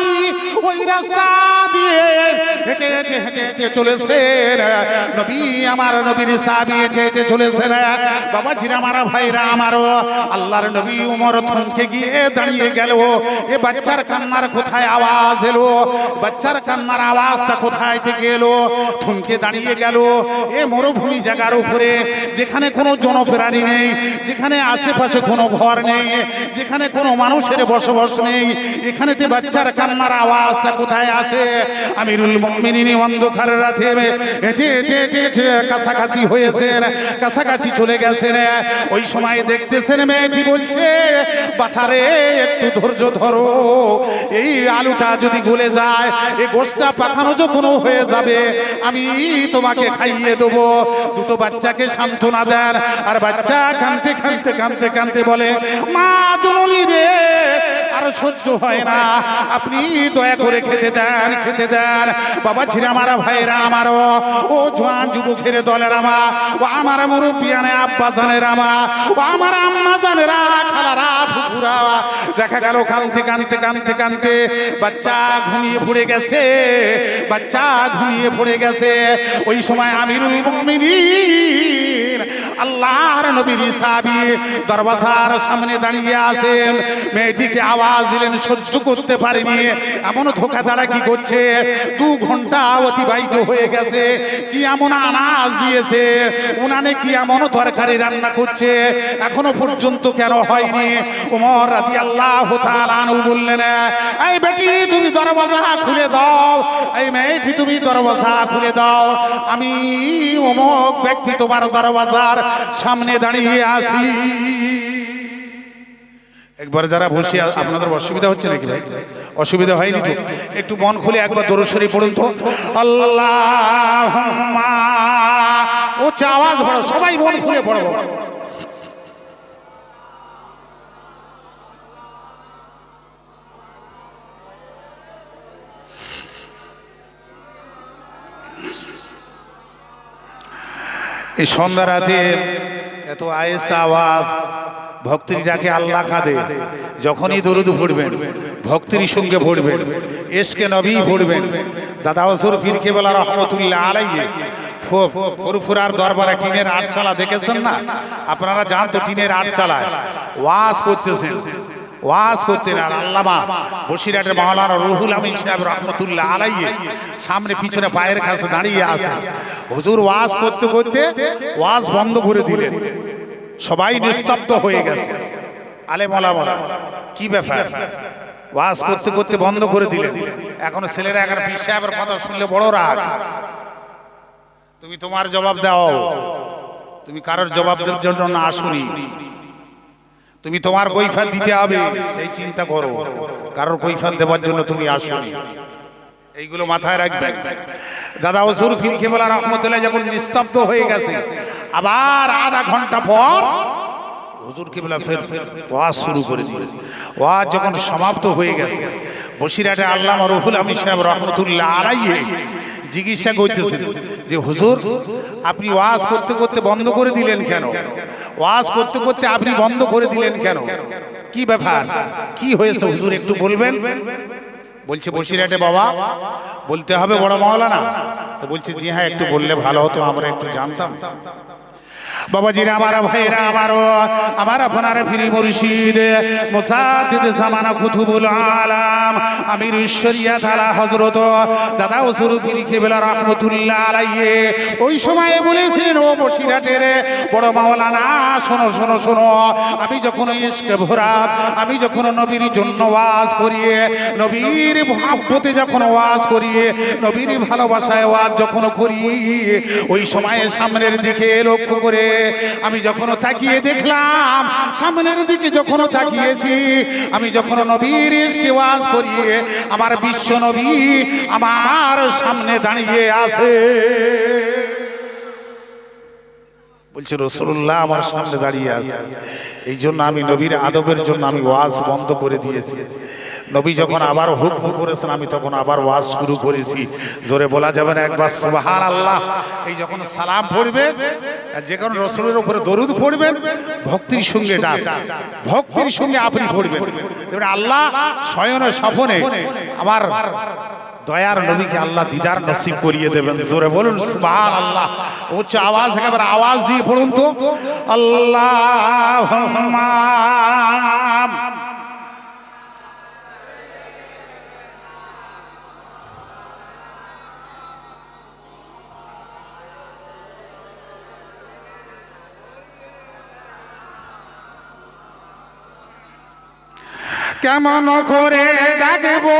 ওই রাস্তা দিয়ে হেঁটে হেঁটে হেঁটে হেঁটে চলেছেন। নবী আমার নবীর সাহাবী হেঁটে হেঁটে চলেছেন। বাবা জিরা মারা ভাইরা আমারও, আল্লাহর নবী উমর থমকে গিয়ে দাঁড়িয়ে গেল। এ বাচ্চার কান্নার কোথায় আওয়াজ এলো? বাচ্চার কান্নার আওয়াজটা কোথায় থেকে এলো? থমকে দাঁড়িয়ে গেল। এ মরুভূমি জায়গার উপরে, যেখানে কোনো জনপ্রাণী নেই, যেখানে আশেপাশে কোনো ঘর নেই, যেখানে কোনো মানুষের বসবাস নেই, এখানেতে বাচ্চার কান্নার আওয়াজটা কোথায় আসে? আমিরুল মুমিনিন অন্ধকারের রাতে হেঁটে হেঁটে হেঁটে হেঁটে কাছাকাছি হয়েছেন, কাছাকাছি চলে গেছেন। ওই সময় দেখতেছেন মেয়েটি বলছে, বাছারে একটু ধৈর্য ধরো, এই আলুটা যদি গলে যায়, এই গোশটা পাখানো যখন হয়ে যাবে, আমি তোমাকে খাইয়ে দেবো। দুটো বাচ্চাকে সান্ত্বনা দেন, আর বাচ্চা কাঁদতে কাঁদতে কাঁদতে কাঁদতে বলে, মা জননী রে, আর সহ্য হয় না, আপনি দয়া করে খেতে দেন, খেতে দেন। বাবা ছিরা মারা ভাইরা আমারও, ও জোয়ান যুবকের দলের আমা, ও আমার মুরব্বিয়ানে আব্বা জানের আমা, ও আমার আম্মা জানেরা, খালারা, ফুফুরা, দেখা গেল কাঁদতে কাঁদতে কাঁদতে কাঁদতে বাচ্চা ঘুমিয়ে পড়ে গেছে, বাচ্চা ঘুমিয়ে পড়ে গেছে। ওই সময় আমিরুল মুমিনিন আল্লাহর নবীর সাহাবী দরওয়াজার সামনে দাঁড়িয়ে আছেন। মেয়েটিকে আওয়াজ দিলেন, সহ্য করতে পারেনি, এমন ধোঁকাধাড়া কি করছে। 2 ঘন্টা অতিবাহিত হয়ে গেছে, কি এমন আনাজ দিয়েছে, উনানে কি এমন তরকারি রান্না করছে, এখনো পর্যন্ত কেন হয়নি? ওমর রাদিয়াল্লাহু তাআলা আনহু বললেন, এই বেটি তুমি দরওয়াজা খুলে দাও, এই মেয়েটি তুমি দরওয়াজা খুলে দাও, আমি অমুক ব্যক্তি তোমার দরওয়াজার সামনে দাঁড়িয়ে আছি। একবার যারা বসে, আপনাদের অসুবিধা হচ্ছে নাকি ভাই? অসুবিধা হয়নি তো? একটু মন খুলে একবার দরুদ শরীফ পড়ুন তো। আল্লাহুম্মা, ও আওয়াজ পড়ো, সবাই মন খুলে পড়ো। এই সন্ধ্যা রাতে এত আয়েস্তা আওয়াজ, ভক্তির ডাকে আল্লাহ কাঁদে। যখনই দরুদ পড়বেন, ভক্তির সঙ্গে পড়বেন, এশকে নবী পড়বেন। দাদা হুজুর পীর কেবলা রহমতুল্লাহ আলাইহি ফুরফুরার দরবারে টিনের আটচালা দেখেছেন না? আপনারা জান তো, টিনের আটচালায় ওয়াজ করতেছেন, ওয়াজ করছেন। আর আল্লামা বসিরহাটের মাওলানা রুহুল আমিন সাহেব রহমতুল্লাহ আলাইহি সামনে পিছনে পায়ের কাছে দাঁড়িয়ে আছেন। হুজুর ওয়াজ করতে করতে ওয়াজ বন্ধ করে দিলেন, সবাই নিস্তব্ধ হয়ে গেছে। আলেম ওলামারা, কি ব্যাপার? ওয়াজ করতে করতে বন্ধ করে দিলেন। এখন ছেলেরা এখন পীর সাহেবের কথা শুনলে বড় রাগ। তুমি তোমার জবাব দাও, তুমি কারোর জবাবের জন্য না আসুনি, তুমি তোমার কৈফিয়ত দিতে হবে সেই চিন্তা করো, কারোর কৈফিয়ত দেওয়ার জন্য তুমি আসুনি। এইগুলো মাথায় রাখবেন। দাদা হুজুর পীর কেবলা রহমতুল্লাহ যখন নিস্তব্ধ হয়ে গেছে, আবার আধা ঘন্টা পর হুজুর কেবলা ফের ওয়াজ শুরু করে দিয়েছে। ওয়াজ যখন সমাপ্ত হয়ে গেছে, বসিরহাটে আল্লামা রুহুল আমিন সাহেব রহমতুল্লাহ আলাইহি জিজ্ঞাসা করতেছেন যে হুজুর, আপনি ওয়াজ করতে করতে বন্ধ করে দিলেন কেন? ওয়াজ করতে করতে আপনি বন্ধ করে দিলেন কেন? কি ব্যাপার, কি হয়েছে হুজুর একটু বলবেন? বলছে বসিরহাটে বাবা বলতে হবে বড় মাওলানা। তো বলছে জি হ্যাঁ, একটু বললে ভালো হতো, আমরা একটু জানতাম। বাবাজিরা, আমার ভাইরা, আমার আপনার ফিরি মুর্শিদ মুসাদ্দিদ জামানা কুতুবুল আলাম আমির শরিয়াত আলা হযরত দাদা হুজুর ফিরি কেবলা রাহমাতুল্লাহ আলাইহি ওই সময়ে বলেছিলেন, ও বসিরহাটের বড় মাওলানা, শোনো শোনো শোনো, আমি যখন ইশকে ভরা, আমি যখন নবীর জন্য ওয়াজ করি, নবীর মহব্বতে যখন ওয়াজ করি, নবীর ভালোবাসায় ওয়াজ যখন করি, ওই সময়ে সামনের দিকে লক্ষ্য করে আমি যখন তাকিয়ে দেখলাম, সামনের দিকে যখন তাকিয়েছি, আমি যখন নবীর ইশকে ওয়াজ করি, আমার বিশ্ব নবী আমার সামনে দাঁড়িয়ে আছে। বলছে রাসূলুল্লাহ আমার সামনে দাঁড়িয়ে আছে, এই জন্য আমি নবীর আদবের জন্য আমি ওয়াজ বন্ধ করে দিয়েছি। নবী যখন আবার হুকুম করেছেন, আমি তখন আবার ওয়াজ শুরু করেছি। জোরে বলা যাবে না একবার সুবহানাল্লাহ? এই যখন সালাম পড়বেন, যে কোনো রাসূলের উপরে দরুদ পড়বেন, ভক্তির সঙ্গে ডাক, ভক্তির সঙ্গে আপনি পড়বেন, এবার আল্লাহ শয়নে স্বপনে আমার দয়ার নবীকে আল্লাহ দিদার নসিব করিয়ে দেবেন। জোরে বলুন সুবহানাল্লাহ। উচ্চ আওয়াজ, একেবারে আওয়াজ দিয়ে পড়ুন তো, আল্লাহুম্মা কেমন করে ডাকবো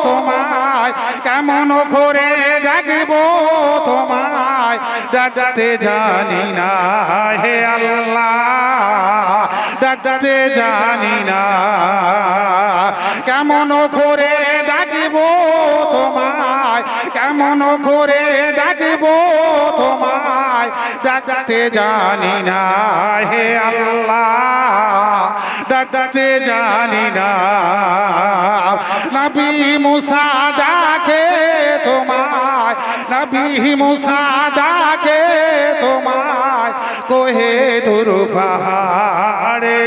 তোমায়, কেমন করে ডাকবো তোমায়, ডাকতে জানি না হে আল্লাহ, ডাকতে জানি না, কেমন করে ডাকবো তোমায়, কেমন করে ডাকবো তোমায়, ডাকতে জানি না হে আল্লাহ, ডাকতে জানি না। নবী মুসা ডাকে তোমায়, নবী মুসা ডাকে তোমায়, কোহে দূর পাহাড়ে,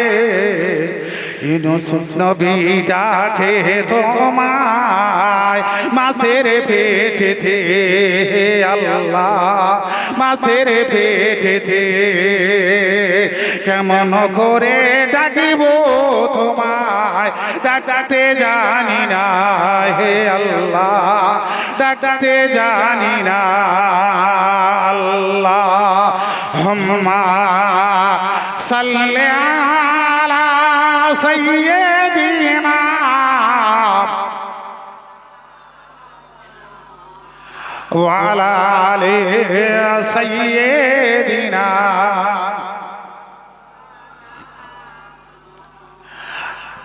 ইউনূস নবী ডাকে তোমায়, মাছের পেটেতে আল্লাহ, মাছের পেটেতে, কেমন করে ডাকিব তোমায়, ডাকতে জানি না হে আল্লাহ, ডাকতে জানি না। আল্লাহুম্মা সাল্লি আলা সাইয়্যিদিনা ওয়া আলা আলি সাইয়্যিদিনা।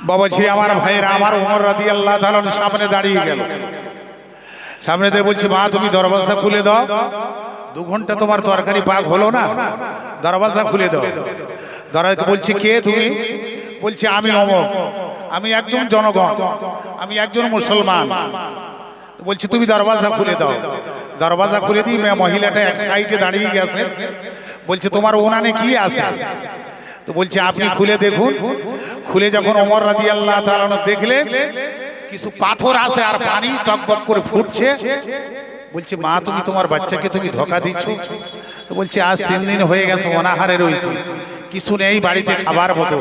বাবাজি, আমার ভাইরা, আমার ওমর রাদিয়াল্লাহু তাআলা সামনে দাঁড়িয়ে গেল, সামনে দিয়ে বলছে, মা তুমি দরওয়াজা খুলে দাও, 2 ঘন্টা তোমার তরকারি পাক হলো না, দরওয়াজা খুলে দাও। দরওয়াজা বলছে, কে তুমি? বলছে, আমি ওমর, আমি একজন জনগণ, আমি একজন মুসলমান। বলছে, তুমি দরওয়াজা খুলে দাও। দরওয়াজা খুলে দিই, মহিলাটা এক সাইডে দাঁড়িয়ে গেছে। বলছে, তোমার উনানে কি আছে? তো বলছে, আপনি খুলে দেখুন। খুলে যখন ওমর রাদিয়াল্লাহু তাআলা দেখলেন, কিছু পাথর আছে আর পানি টকবক করে ফুটছে। বলছে, মা তুমি তোমার বাচ্চাকে তুমি ধোঁকা দিচ্ছ। তো বলছে, আজ 3 দিন হয়ে গেছে অনাহারে রয়েছে, কিছু নেই বাড়িতে খাবার মতো।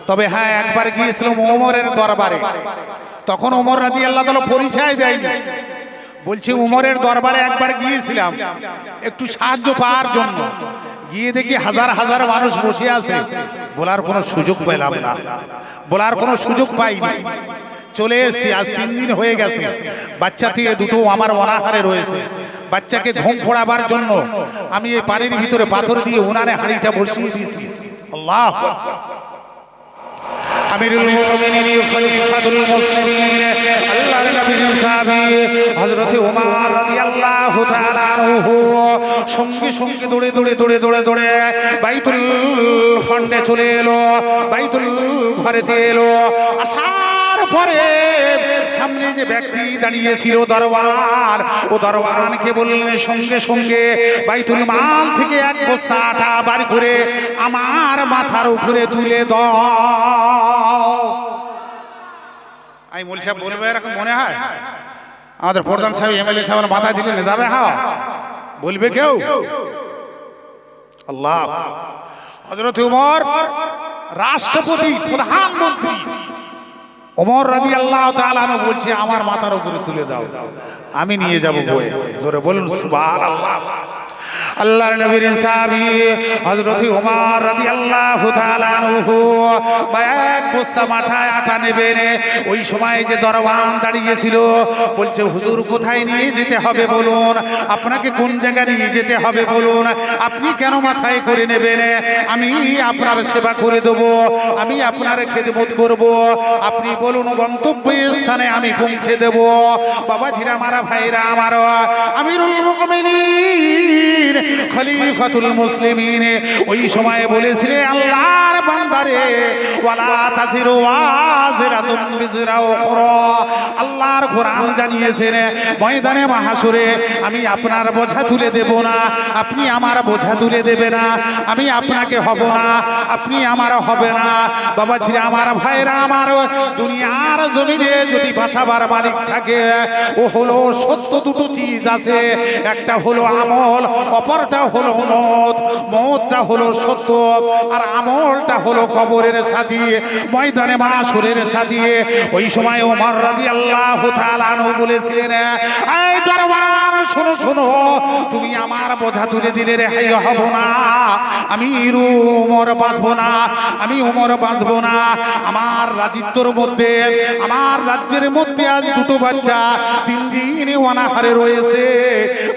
তবে হ্যাঁ, একবার গিয়েছিলাম ওমরের দরবারে, তখন ওমর রাদিয়াল্লাহু তাআলা পরিচয় দেয়নি। বলছে, ওমরের দরবারে একবার গিয়েছিলাম একটু সাহায্য পাওয়ার জন্য, গিয়ে দেখি হাজার হাজার মানুষ বসে আছে, বলার কোনো সুযোগ পেলাম না, বলার কোনো সুযোগ পাইনি। চলে এসেছি, আজ 3 দিন হয়ে গেছে, বাচ্চা থেকে দুটো আমার অনাহারে রয়েছে। বাচ্চাকে ঘুম পড়াবার জন্য আমি এই পানির ভিতরে পাথর দিয়ে উনানে হাঁড়িটা বসিয়ে দিয়েছি। আল্লাহু আকবার। আমিরুল মুমিনিন খলিফাতুল মুসলিমিন আল্লাহর নবীর সাহাবী হযরত ওমর রাদিয়াল্লাহু তাআলা আনহু সঙ্গে সঙ্গে দৌড়ে দৌড়ে দৌড়ে দৌড়ে দৌড়ে বাইতুল ফন্ডে চলে এলো, বাইতুল ঘরেতে এলো। আসার পরে সামনে যে ব্যক্তি দাঁড়িয়ে ছিল দরবার, ও দরবানকে বললেন সঙ্গে সঙ্গে বাইতুল মাল থেকে 1 বস্তা আটা বার করে আমার মাথার উপরে তুলে দাও। আমি মৌলভী সাহেব বলবে এরকম মনে হয়? আমাদের প্রধান সাহেব এমএলএ সাহেব মাথায় দিলে যাবে? হ্যাঁ, বলবে কেউ? আল্লাহ, হযরত ওমর রাষ্ট্রপতি, প্রধানমন্ত্রী ওমর রাদিয়াল্লাহু তাআলা আনহু বলছে আমার মাথার উপরে তুলে দাও, আমি নিয়ে যাব বয়ে। জোরে বলুন সুবহানাল্লাহ। আল্লাহর নবীর সাহাবী হযরত ওমর রাদিয়াল্লাহু তাআলা আনহু এক বস্তা মাথায় আটা নেবেন। ওই সময় যে দরওয়ান দাঁড়িয়ে ছিল বলছে হুজুর কোথায় নিয়ে যেতে হবে বলুন, আপনাকে কোন জায়গায় নিয়ে যেতে হবে বলুন, আপনি কেন মাথায় করে নেবেন, আমি আপনার সেবা করে দেব, আমি আপনার খেদমত করব, আপনি বলুন গন্তব্যের স্থানে আমি পৌঁছে দেব। বাবাজিরা মারা ভাইরা আমার, আমিরুল মুমিনিন খলিফাতুল মুসলিমিন ওই সময় বলেছিলেন আল্লাহর বান্দারে ওয়ালা তাজিরু ওয়াজিরাতুন বিজরা উখরা। আল্লাহর কোরআন জানিয়েছেন ময়দানে মাহশরে আমি আপনার বোঝা তুলে দেব না, আপনি আমার বোঝা তুলে দেবে না, আমি আপনাকে হব না, আপনি আমার হবে না। বাবাজিরা আমার ভাইরা আমার, দুনিয়ার জমিনে যদি বাঁচাবার মালিক থাকে ও হলো সত্য দুটো চিজ আছে, একটা হলো আমল, অপরটা হলো মত। মতটা হলো সত্য আর আমলটা হলো কবরের সাথী, ময়দানে মাহশরের সাথী। ওই সময় ওমর রাদিয়াল্লাহু তাআলা আনহু বলেছিলেন এই দরবার শোনো শোনো, তুমি আমার বোঝা তুলে দিলে রেহাই হব না, আমি ওমর বাঁচবো না, আমি ওমর বাঁচবো না। আমার রাজ্যের মধ্যে, আমার রাজ্যের মধ্যে আজ দুটো বাচ্চা 3 দিন অনাহারে রয়েছে,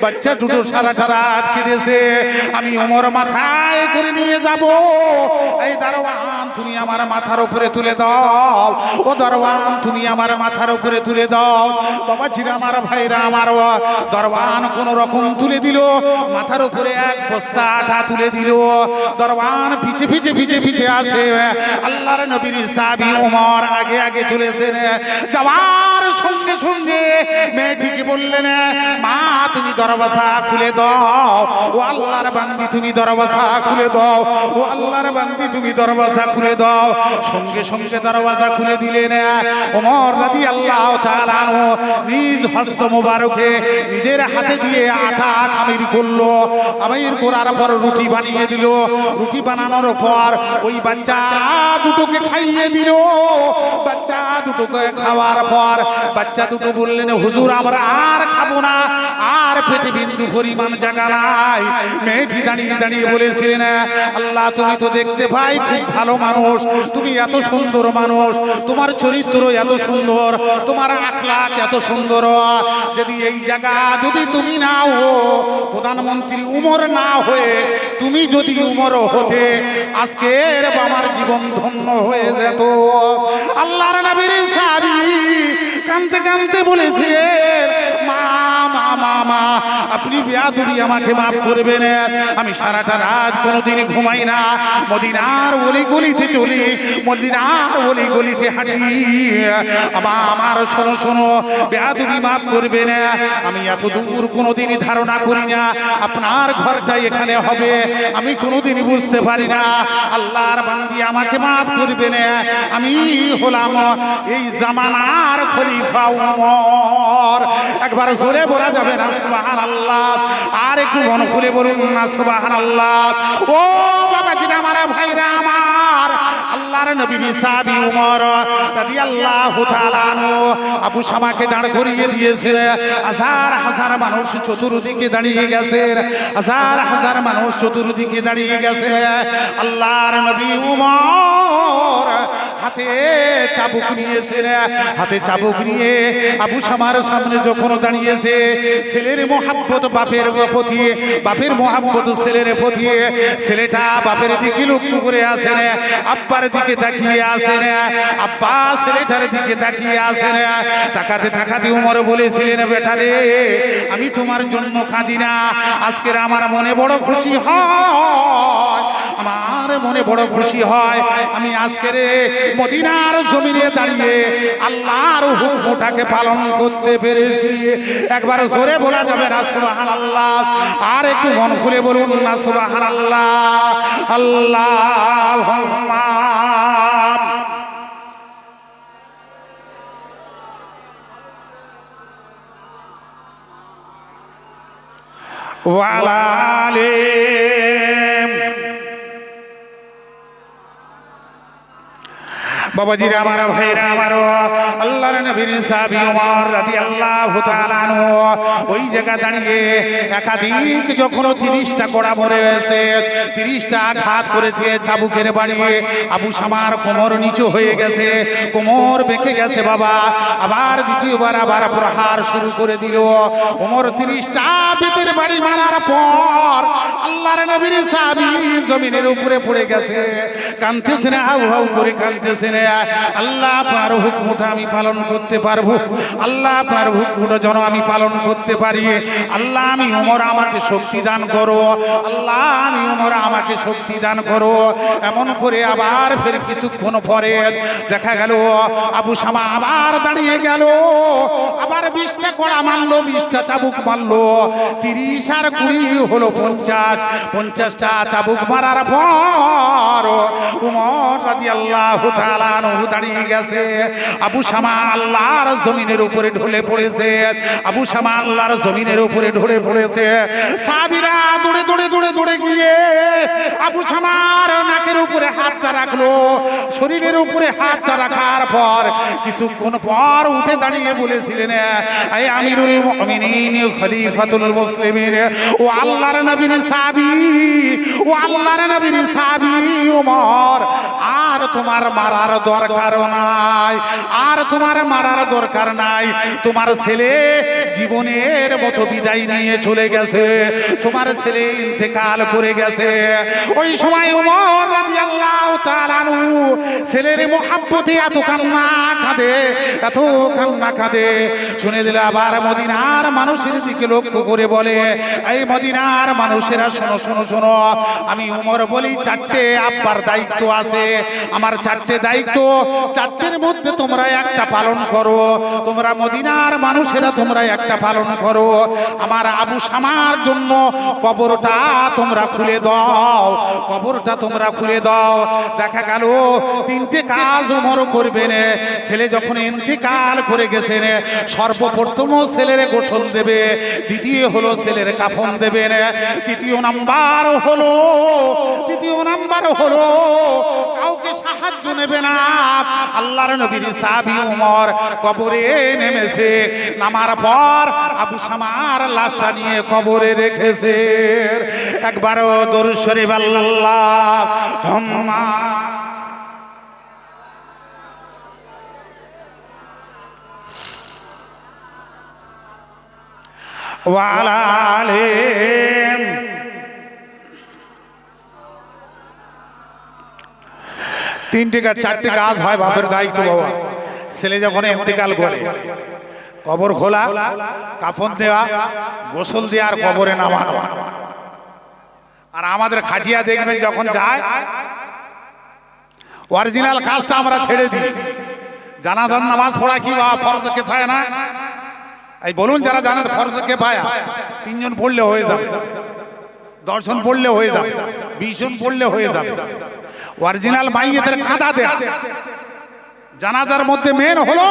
বাচ্চা দুটো সারা রাত কেঁদেছে, আমি ওমর মাথায় করে নিয়ে যাব। এই দরওয়ান তুমি আমার মাথার উপরে তুলে দাও, ও দরওয়ান তুমি আমার মাথার উপরে তুলে দাও। বাবা ছিল আমার ভাইরা আমার, দরওয়ান কোন রকম তুলে দিল, মাথার উপরে এক বস্তা আটা তুলে দিল। দরওয়ান পিছে পিছে পিছে পিছে আসে, আল্লাহর নবীর সাহাবী ওমর আগে আগে চলেছেন। যাওয়ার সঙ্গে সঙ্গে মেয়েটিকে বললেন মা তুমি দরওয়াজা খুলে দাও, ও আল্লাহর বান্দি তুমি দরওয়াজা খুলে দাও, ও আল্লাহর বান্দি তুমি দরওয়াজা খুলে দাও। সঙ্গে সঙ্গে দরওয়াজা খুলে দিলেন। ওমর রাদিয়াল্লাহু তাআলা আনহু নিজ হস্ত মোবারকে নিজের হাতে দিয়ে আটা খামির করলো, খামির করার পর রুটি বানিয়ে দিল। রুটি বানানোর পর ওই বাচ্চা দুটোকে খাইয়ে দিল। বাচ্চা দুটোকে খাওয়ার পর বাচ্চা দুটো বললেন হুজুর আমরা আর খাবো না, আর পেটে বিন্দু পরিমাণ জায়গা নাই। মেয়েটি দাঁড়িয়ে দাঁড়িয়ে বলেছিলেন আল্লাহ তুমি তো দেখতে পাই খুব ভালো মানুষ, তুমি এত সুন্দর মানুষ, তোমার চরিত্র এত সুন্দর, তোমার আখলাক এত সুন্দর, যদি এই জায়গা যদি তুমি না হো প্রধানমন্ত্রী উমর না হয়ে তুমি যদি উমর হতে আজকের আমার জীবন ধন্য হয়ে যেত। আল্লাহর নবীর সাহাবী কাঁদতে কাঁদতে বলেছিলেন মা মা মা মা আপনি বেয়াদবি আমাকে মাফ করবেন, আমি সারাটা রাত কোনোদিন ঘুমাই না, মদিনার অলি গলিতে চলি, মদিনার অলি গলিতে হাঁটি। আমার শোনো শোনো বেয়াদবি মাফ করবেন, আমি এত দূর কোনোদিন ধারণা করি না আপনার ঘরটা এখানে হবে, আমি কোনোদিন বুঝতে পারি না। আল্লাহর বান্দি আমাকে মাফ করবেন, আমি হলাম এই জামানার খলিফা ওমর। একবার জোরে বলা যাবে না সুবহানাল্লাহ, আর একটু মন খুলে বলুন না সুবহানাল্লাহ। ও বাবাজি আমার ভাইরা আমার, আল্লাহর নবীর সাহাবী ওমর রাদিয়াল্লাহু তাআলা আনহু আবু শামাকে দাঁড় করিয়ে দিয়েছিল। হাজার হাজার মানুষ চতুর্দিকে দাঁড়িয়ে গেছে, হাজার হাজার মানুষ চতুর্দিকে দাঁড়িয়ে গেছে। আল্লাহর নবী ওমর হাতে চাবুক নিয়েছেন, হাতে চাবুক নিয়ে আবু শামার সামনে যখন দাঁড়িয়েছে, ছেলের মোহাব্বত বাপের প্রতি, বাপের মোহাব্বত ছেলের প্রতি, ছেলেটা বাপের দিকে লক্ষ্য করে আছেন, আব্বার দিকে তাকিয়ে আছেন, আব্বা ছেলেটার দিকে তাকিয়ে আছেন। তাকাতে তাকাতে ওমর বলেছিলেন বেটারে আমি তোমার জন্য কাঁদি না, আজকের আমার মনে বড় খুশি হয়, আমার মনে বড় খুশি হয়, আমি আজকের মদিনার জমিনে দাঁড়িয়ে আল্লাহর হুকুমটাকে পালন করতে পেরেছি। একবার জোরে বলা যাবে না সুবহানাল্লাহ, আর একটু মন খুলে বলুন না সুবহানাল্লাহ। আল্লাহুম্মা ওয়া আলা আলিহি বাবাজিরা আমার, ভাইরা আমার, আল্লাহর নবীর সাহাবী ওমর রাদিয়াল্লাহু তাআলা আনহু ওই জায়গা দাঁড়িয়ে একাধিক যখন 30টা কোড়া মরে গেছে, 30টা আঘাত করেছে চাবুকের বাড়ি। আবু শামার কোমর নিচু হয়ে গেছে, কোমর বেঁকে গেছে বাবা। আবার দ্বিতীয়বার আবার প্রহার শুরু করে দিল। ওমর 30টা বেতের বাড়ি মারার পর আল্লাহর নবীর সাহাবী জমিনের উপরে পড়ে গেছে, কাঁদতেছেন, হাউ হাউ করে কাঁদতেছেন। আল্লাহ আপনার হুকুমটা আমি পালন করতে পারবো, আল্লাহ আপনার হুকুমটা যেন আমি পালন করতে পারি। আল্লাহ আমি ওমর আমাকে শক্তি দান করো, আল্লাহ আমি ওমর আমাকে শক্তি দান করো। এমন করে আবার ফের কিছুক্ষণ পরে দেখা গেল আবু শামা আবার দাঁড়িয়ে গেল, আবার 20টা কোড়া মারলো, 20টা চাবুক মারলো। 30 আর 20 হলো 50, 50টা চাবুক মারার পর ওমর রাদিয়াল্লাহু তাআলা আনহু দাঁড়িয়ে গেছে। আবু শামা আল্লাহর জমিনের উপরে ঢলে পড়েছে, আবু শামা আল্লাহর জমিনের উপরে ঢলে পড়েছে। সাহাবীরা দৌড়ে দৌড়ে দৌড়ে দৌড়ে গিয়ে আবু শামার নাকের উপরে হাতটা রাখলো, শরীরের উপরে হাতটা রাখার পর কিছুক্ষণ পর উঠে দাঁড়িয়ে বলেছিলেন, এই আমিরুল মুমিনিন খলিফাতুল মুসলিমিন, ও আল্লাহর নবীর সাহাবী, ও আল্লাহর নবীর সাহাবী ওমর, আর তোমার মারার দরকার নাই, আর তোমার মারার দরকার নাই। তোমার ছেলে জীবনের মতো বিদায় নিয়ে চলে গেছে, তোমার ছেলে ইন্তেকাল করে গেছে। ওই সময় ওমর রাদিয়াল্লাহু তাআলা আনহু ছেলের মোহাব্বতে এত কান্না কাঁদে, এত কান্না কাঁদে। শুনে দিলে আবার মদিনার মানুষের দিকে লক্ষ্য করে বলে, এই মদিনার মানুষেরা শোনো শোনো শোনো, আমি ওমর বলি 4টে আব্বার দায়িত্ব আছে, আমার 4টে দায়িত্ব, 4টের মধ্যে তোমরা একটা পালন করো। তোমরা মদিনার মানুষেরা তোমরা একটা পালন করো, আমার আবু শামার জন্য কবরটা তোমরা খুলে দাও, কবরটা তোমরা খুলে দাও। দেখা গেল 3টে কাজ ওমর করবেন। ছেলে যখন ইন্তেকাল করে গেছেন, সর্বপ্রথম ছেলের গোসল দেবে, দ্বিতীয় হলো ছেলের কাফন দেবেন, তৃতীয় নাম্বার হলো কাউকে সাহায্য নেবে না। আল্লাহর নবীর সাহাবী ওমর কবরে নেমেছে, নামার পর আবু শামার লাশটা নিয়ে কবরে রেখেছে। একবারও দরুদ শরীফ আল্লাহুম্মা ওয়া আলা আলিহি। 4টে কাজ হয় বাপের দায়িত্ব বাবা। ছেলে যখন ইন্তেকাল করে, কবর খোলা, কাফন দেওয়া, গোসল দেওয়া আর কবরে নামানো। আর আমাদের খাটিয়া দেখবেন যখন যায়, অরিজিনাল কাজটা আমরা ছেড়ে দিই। জানাজার নামাজ পড়া কি বা ফরজ কিফায়া না? এই বলুন, যারা জানেন ফরজ কিফায়া, 3 জন পড়লে হয়ে যাবে, 10 জন পড়লে হয়ে যাবে, 20 জন পড়লে হয়ে যাবে। অরিজিনাল মাইয়েতের কাঁদা দেয়া, জানাজার মধ্যে মেন হলো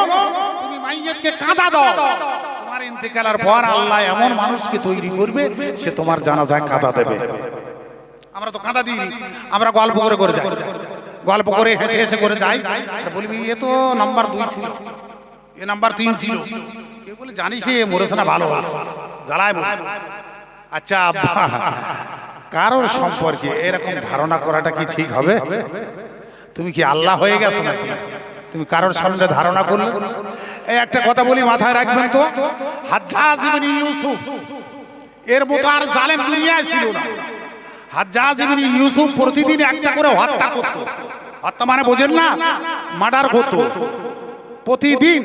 তুমি মাইয়েতকে কাঁদা দাও। তোমার ইন্তেকালের পর আল্লাহ এমন মানুষকে তৈরি করবে, সে তোমার জানাজায় কাঁদা দেবে। আমরা তো কাঁদা দিই, আমরা গল্প করে করে যাই, গল্প করে হেসে হেসে করে যাই, আর বলবি এ তো নাম্বার 2 ছিল, এ নাম্বার 3 ছিল। কেউ বলে জানিস এ মরেছে না, ভালো আছে, জ্বালায় মরেছে। আচ্ছা, কারোর সম্পর্কে এরকম ধারণা করাটা কি ঠিক হবে? তুমি কি আল্লাহ হয়ে গেছো নাকি? তুমি কারোর সামনে ধারণা করলে? এই একটা কথা বলি, মাথায় রাখবেন তো, হাজ্জাজ ইবনে ইউসুফ এর মতো আর জালেম দুনিয়ায় ছিল না। হাজ্জাজ ইবনে ইউসুফ প্রতিদিন একটা করে হত্যা করত। হত্যা মানে বোঝেন না, মার্ডার করত প্রতিদিন।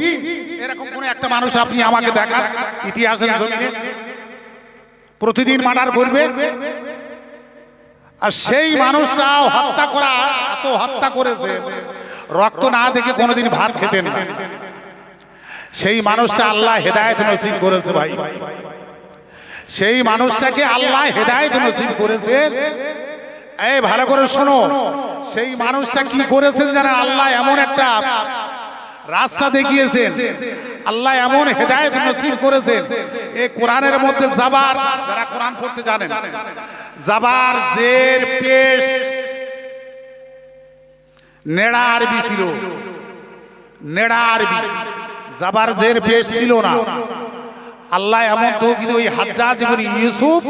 এরকম কোন একটা মানুষ আপনি আমাকে দেখান ইতিহাসের জমিনে প্রতিদিন মার্ডার করবে? আর সেই মানুষটাও হত্যা করা, এত হত্যা করেছে, রক্ত না দেখে কোনোদিন ভাত খেতেন না। সেই মানুষটা আল্লাহ হেদায়েত নসিব করেছে ভাই, সেই মানুষটাকে আল্লাহ হেদায়েত নসিব করেছে। এই ভালো করে শোনো, সেই মানুষটা কি করেছেন জানেন? আল্লাহ এমন একটা রাস্তা দেখিয়েছেন, আল্লাহ এমন হেদায়েত নসিব করেছেন। এই কোরআনের মধ্যে জাবার, যারা কোরআন পড়তে জানেন, জাবার, জের, পেশ, নেড়া আরবি ছিল। নেড়া আরবি, জাবার জের পেশ ছিল না। আল্লাহ এমন তৌফিক ওই হাজ্জাজ ইবনে ইউসুফ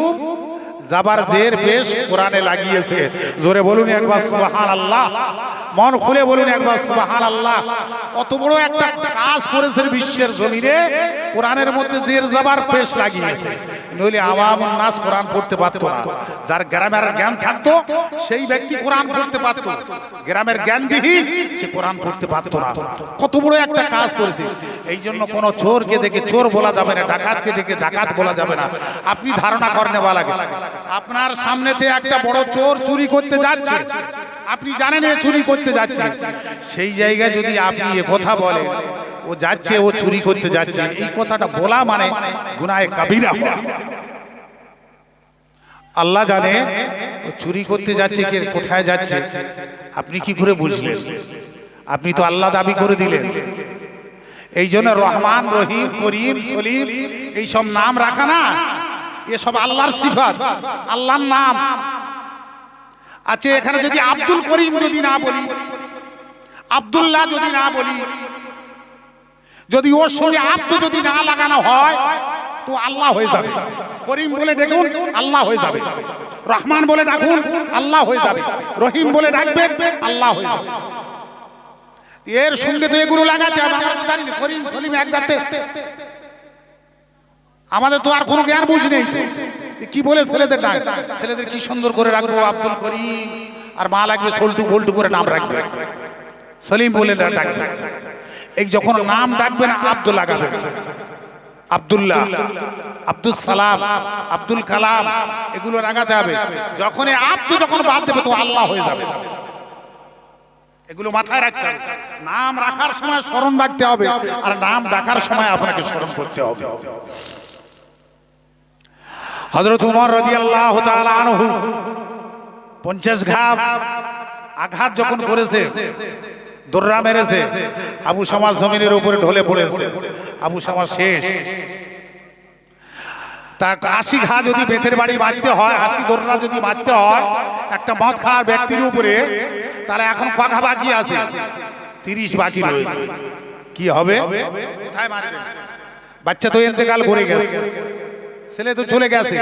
জাবার জের পেশ কোরআনে লাগিয়েছে। জোরে বলুন একবার সুবহানাল্লাহ, মন খুলে বলুন একবার সুবহানাল্লাহ। কত বড় একটা কাজ করেছেন বিশ্বের জমিনে, কোরআনের মধ্যে জের জাবার পেশ লাগিয়েছে। নইলে আওয়ামুন নাস কোরআন পড়তে পারতো না। যার গ্রামের জ্ঞান থাকতো সেই ব্যক্তি কোরআন পড়তে পারত, গ্রামের জ্ঞানবিহীন সে কোরআন পড়তে পারতো না। কত বড় একটা কাজ করেছে। এই জন্য কোন চোরকে দেখে চোর বলা যাবে না, ডাকাতকে দেখে ডাকাত বলা যাবে না। আপনি ধারণা করনে বলা লাগে, আপনার সামনেতে একটা বড় চোর চুরি করতে যাচ্ছে, আপনি জানেন এ চুরি করতে যাচ্ছে, সেই জায়গায় যদি আপনি এ কথা বলেন ও যাচ্ছে, ও চুরি করতে যাচ্ছে, এই কথাটা বলা মানে গুনাহে কাবিরা। আল্লাহ জানে ও চুরি করতে যাচ্ছে, কে কোথায় যাচ্ছে আপনি কি করে বুঝলেন? আপনি তো আল্লাহ দাবি করে দিলেন। এই জন্য রহমান, রহিম, করিম, সলিম এইসব নাম রাখা না, এসব আল্লাহর সিফাত, আল্লাহর নাম। আচ্ছা, এখানে যদি আব্দুল করিম যদি না বলি, আব্দুল্লাহ যদি না বলি, যদি ওর সঙ্গে আব্দু যদি না লাগানো হয় তো আল্লাহ হয়ে যাবে। করিম বলে দেখুন আল্লাহ হয়ে যাবে, রহমান বলে ডাকুন আল্লাহ হয়ে যাবে, রহিম বলে ডাকবেন আল্লাহ হয়ে যাবে। এর সঙ্গে তো এগুলো লাগাতে হবে। আমরা তো জানি না করিম সলিম এক জাতে, আমাদের তো আর কোনো জ্ঞান বুঝ নেই। কি বলে ছেলেদের ডাক, ছেলেদের কি সুন্দর করে রাখবো, আব্দুল করিম, আর মা লাগবে সল্টু বল্টু করে নাম রাখবে, সলিম বলে ডাকবে। এই যখন নাম ডাকবেন আব্দুল লাগাবেন, আব্দুল্লাহ, আব্দুল সালাম, আব্দুল কালাম, এগুলো লাগাতে হবে। যখন আব্দু যখন বাদ দেবে তো আল্লাহ হয়ে যাবে। এগুলো মাথায় রাখতে হবে। নাম রাখার সময় স্মরণ রাখতে হবে, আর নাম ডাকার সময় আপনাকে স্মরণ করতে হবে। হযরত ওমর রাদিয়াল্লাহু তাআলা আনহু 50 ঘাত আঘাত যখন করেছে, দৌড়া মেরেছে, আবু শামা জমিনের উপরে ঢলে পড়েছে, আবু শামা শেষ। তা 80 ঘা যদি বেতের বাড়ি মারতে হয়, 80 দৌড়া যদি মারতে হয় একটা মদ খাওয়ার ব্যক্তির উপরে, তাহলে এখন কঘা বাকি আছে, 30 বাকি রয়েছে। কি হবে? কোথায় মারবে? বাচ্চা তো ইন্তেকাল করে গেছে, ছেলে তো চলে গেছে,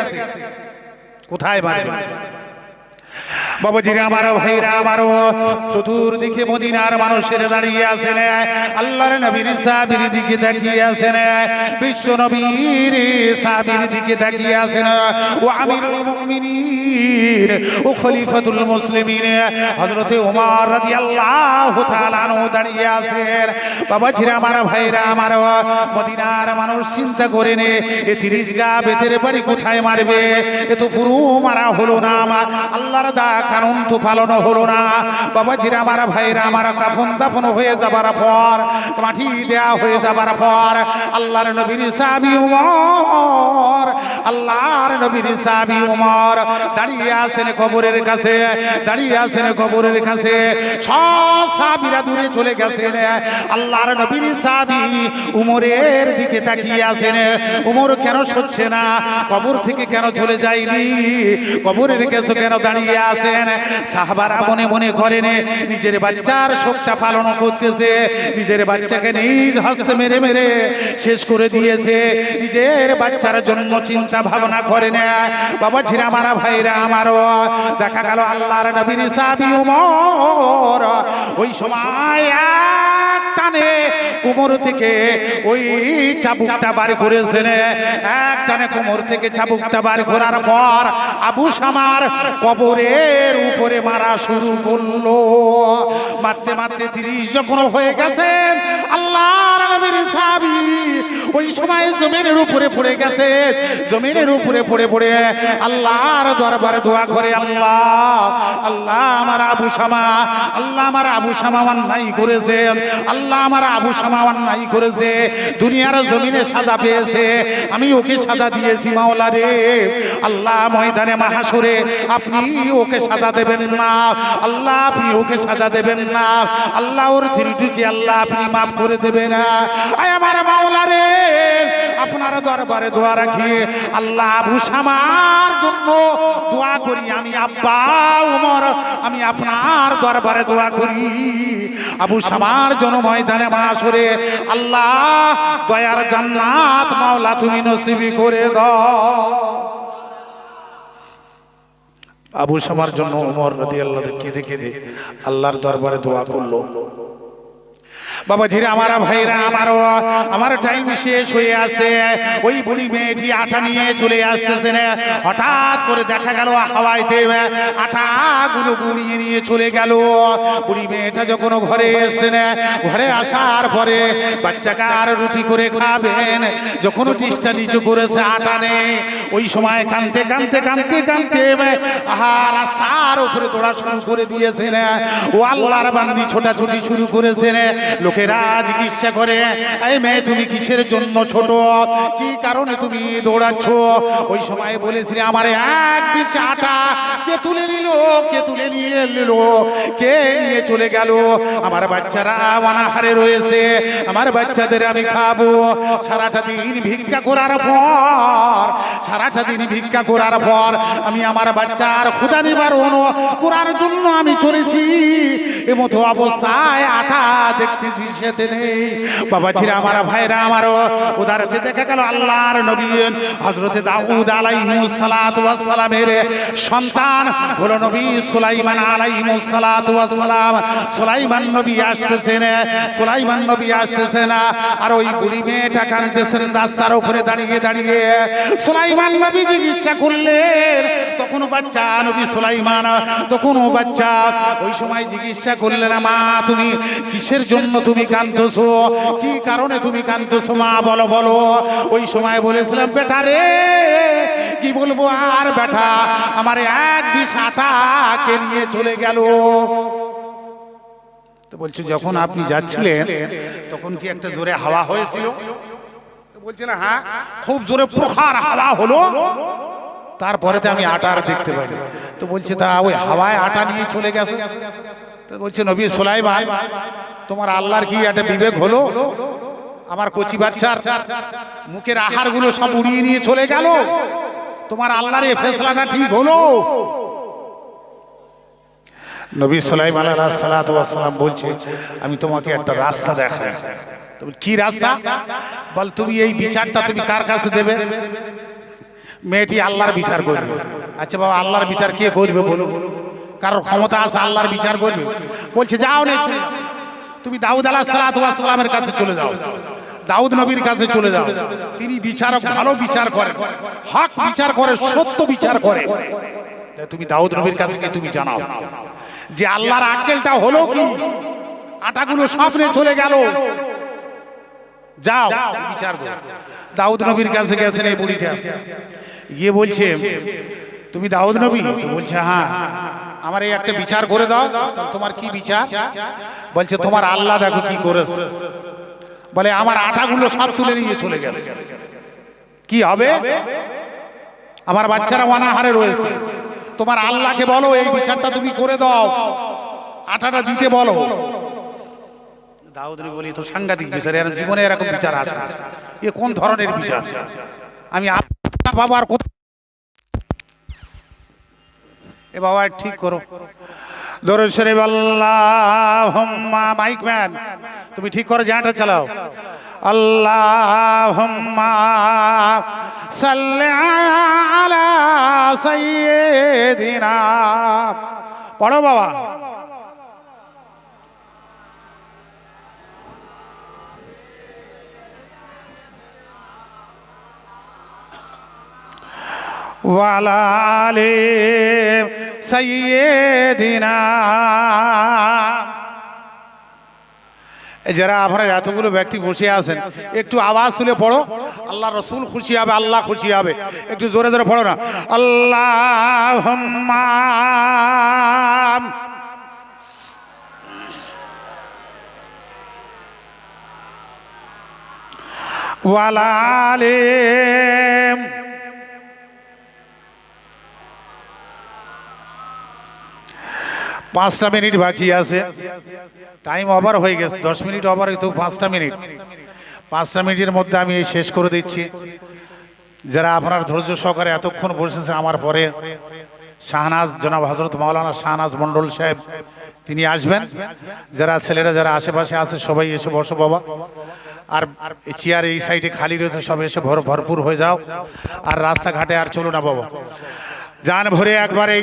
কোথায় মারবে? বাবাজিরা আমার, ভাইরা আমার, চতুর্দিকে মদিনার মানুষের দাঁড়িয়ে আছেন, আল্লাহর নবীর সাহাবীর দিকে তাকিয়ে আছেন, বিশ্ব নবীর সাহাবীর দিকে তাকিয়ে আছেন। ও আমিরুল মুমিনিন ও খলিফাতুল মুসলিমিন হযরতে ওমর রাদিয়াল্লাহু তাআলা আনহু দাঁড়িয়ে আছেন। বাবাজিরা আমার, ভাইরা আমার, মদিনার মানুষ চিন্তা করে নে, এ 30 গা বেতের বাড়ি কোথায় মারবে? এ তো পুরো মারা হলো না, আল্লাহর দা কানুন তো পালন হলো না। বাবাজিরা আমার, ভাইরা আমার, কাফন দাফন হয়ে যাবার পর, মাটি দেয়া হয়ে যাবার পর, আল্লাহর নবীর সাহাবী ওমর, আল্লাহর নবীর সাহাবী ওমর দাঁড়িয়ে আছেন কবরের কাছে, দাঁড়িয়ে আছেন কবরের কাছে। সব সাহাবীরা দূরে চলে গেছেন, আল্লাহর নবীর সাহাবী উমরের দিকে তাকিয়ে আছেন। উমর কেন সচ্ছে না? কবর থেকে কেন চলে যায়নি? কবরের কাছে কেন দাঁড়িয়ে আছেন? সাহাবারা মনে মনে করেন নিজের বাচ্চার শোকটা পালন করতেছে, নিজের বাচ্চাকে নিজ হস্তে মেরে মেরে শেষ করে দিয়েছে, নিজের বাচ্চার জন্য চিন্তা ভাবনা করে না। বাবা ঝিরা মারা, ভাইরা আমারও দেখা গেল আল্লাহর নবীর সাহাবী ওমর ওই সময় এক টানে কোমর থেকে ওই চাবুকটা বার করেছেন। এক টানে কোমর থেকে চাবুকটা বার করার পর আবু শামার কবরের উপরে মারা শুরু করলো। মারতে মারতে 30 যখন হয়ে গেছে, আল্লাহর নবীর সাহাবী ওই সময় জমিনের উপরে পড়ে গেছে। জমিনের উপরে পড়ে পড়ে আল্লাহর দরবারে দোয়া করে, আল্লাহ, আল্লাহ আমার আবু শামা, আল্লাহ আমার আবু শামা অন্যায় করেছে, আল্লাহ আমার আবু শামা অন্যায় করেছে, দুনিয়ার জমিনে সাজা পেয়েছে, আমি ওকে সাজা দিয়েছি মাওলা রে। আল্লাহ ময়দানে মাহশরে আপনি ওকে সাজা দেবেন না, আল্লাহ আপনি ওকে সাজা দেবেন না, আল্লাহ ওর ত্রুটিকে আল্লাহ আপনি মাফ করে দেবেন না। আয় আমার মাওলা রে, আপনার আপনার দরবারে দোয়া রাখি আল্লাহ আবু শামার জন্য দোয়া করি আমি আব্বা ওমর আমি আপনার দরবারে দোয়া করি আবু শামার জন্য ময়দানে মাশরে আল্লাহ দয়ার জান্নাত মাওলা তুমি নসিব করে দাও আবু শামার জন্য ওমর রাদিয়াল্লাহু কেঁদে কেঁদে আল্লাহর দরবারে দোয়া করলো বাবা জিরা আমার ভাইরা আমার টাইম শেষ হয়ে আসে ওই বুড়ি মেয়েটি আটা নিয়ে চলে আসতেছে হঠাৎ করে দেখা গেল হাওয়াইতে আটাগুলো গুড়িয়ে নিয়ে চলে গেল বুড়ি মেয়েটা যখন ঘরে এসছে ঘরে আসার পরে বাচ্চাকে আর রুটি করে খাবেন যখন টিসটা নিচু করেছে আটা নেই ওই সময় কানতে কানতে কানতে কানতে আহা রাস্তার উপরে দৌড়া শুরু করে দিয়েছে ও আল্লাহর বান্দি ছোটাছুটি শুরু করেছে লোকেরা জিজ্ঞাসা করে এই মেয়ে তুমি কিসের জন্য ছোট কি কারণে তুমি দৌড়াচ্ছ ওই সময় বলেছিলে আমার এক ডিশ আটা কে তুলে নিল কে তুলে নিয়ে নিল কে নিয়ে চলে গেল আমার বাচ্চারা অনাহারে রয়েছে আমার বাচ্চাদের আমি খাবো সারাটা দিন ভিক্ষা করার পর আমি আমার বাচ্চার ক্ষুধা নিবারণ করার জন্য আমি চলেছি এমতো অবস্থায় আটা দেখতে দৃশ্যতে নেই বাবা ছিরা আমার ভাইরা আমারও উদারতে দেখা গেল আল্লাহর নবী হযরতে দাউদ আলাইহিস সালাতু ওয়াস সালামের সন্তান হলো নবী সুলাইমান আলাইহিস সালাতু ওয়াস সালাম সুলাইমান নবী আসতেছেন আর ওই বুড়ি মেয়েটা কাঁদতেছেন রাস্তার উপরে দাঁড়িয়ে দাঁড়িয়ে সুলাইমান নবী জিজ্ঞাসা করলেন তখন বাচ্চা নবী সুলাইমান তখনও বাচ্চা ওই সময় জিজ্ঞাসা করলেন মা তুমি কিসের জন্য তুমি কাঁদতেছো কি কারণে তুমি কাঁদতেছো মা বলো বলো ওই সময় বলেছিলাম বেটা রে কি বলবো আর বেটা আমার এক ডিশ আটা কে নিয়ে চলে গেল তো বলছে যখন আপনি যাচ্ছিলেন তখন কি একটা জোরে হাওয়া হয়েছিল তো বলছে না হ্যাঁ খুব জোরে প্রখর হাওয়া হলো তারপরে তো আমি আটা আর দেখতে পাইনি তো বলছে তা ওই হাওয়ায় আটা নিয়ে চলে গেছে তো বলছে নবী সুলাইমান তোমার আল্লাহর কি একটা বিবেক হলো আমার কচি বাচ্চার মুখের আহারগুলো সব উড়িয়ে নিয়ে চলে গেল তোমার আল্লাহর এই ফয়সালাটা ঠিক হলো নবী সুলাইমান আলাইহিস সালাতু ওয়াস সালাম বলছে আমি তোমাকে একটা রাস্তা দেখাই তুমি কি রাস্তা বল তুমি এই বিচারটা তুমি কার কাছে দেবে মেয়েটি আল্লাহর বিচার করবে আচ্ছা বাবা আল্লাহর বিচার কে করবে বলো কারোর ক্ষমতা আছে আল্লাহর বিচার করবে বলছে যাও না তুমি দাউদ আলাইহিস সালাতু ওয়াস সালামের কাছে চলে যাও দাউদ নবীর কাছে চলে যাও তিনি বিচারক ভালো বিচার করেন হক বিচার করে সত্য বিচার করে তুমি দাউদ নবীর কাছে গিয়ে তুমি জানাও যে আল্লাহর আক্কেলটা হলো কি আটাগুলো স্বপ্নে চলে গেল যাও বিচার করো দাউদ নবীর কাছে গেছেন এই বুড়িটা গিয়ে বলছে তুমি দাউদ নবী বলছে হ্যাঁ আমার এই একটা বিচার করে দাও তোমার কি বিচার বলছে তোমার আল্লাহ দেখো কি করেছে বলে আমার আটাগুলো সব তুলে নিয়ে চলে গেছে কি হবে আমার বাচ্চারা অনাহারে রয়েছে তোমার আল্লাহকে বলো এই বিচারটা তুমি করে দাও আটাটা দিতে বলো দাউদ নবী বলি তো সাংঘাতিক বিচার এর জীবনে এরকম বিচার আসে এ কোন ধরনের বিচার আমি বাবার এ বাবা ঠিক করো দরুদ শরীফ আল্লাহুম্মা মাইক ম্যান তুমি ঠিক করো জানাটা চালাও আল্লাহুম্মা সাল্লি আলা সাইয়্যিদিনা পড়ো বাবা ওয়ালা আলি সাইয়্যিদিনা যারা আপনারা এতগুলো ব্যক্তি বসে আছেন একটু আওয়াজ তুলে পড়ো আল্লাহ রসুল খুশি হবে আল্লাহ খুশি হবে একটু জোরে জোরে পড়ো না আল্লাহুম্মা ওয়ালা আলি 5টা মিনিট বাকি আছে টাইম ওভার হয়ে গেছে 10 মিনিট ওভার তো 5টা মিনিট 5টা মিনিটের মধ্যে আমি এই শেষ করে দিচ্ছি। যারা আপনার ধৈর্য সহকারে এতক্ষণ বসেছে আমার পরে শাহনাজ, জনাব হযরত মাওলানা শাহনাজ মন্ডল সাহেব তিনি আসবেন। যারা ছেলেরা যারা আশেপাশে আছে সবাই এসে বসো বাবা। আর চেয়ার এই সাইডে খালি রয়েছে, সব এসে ভরপুর হয়ে যাও। আর রাস্তাঘাটে আর চলো না বাবা, জান ভরে একবারে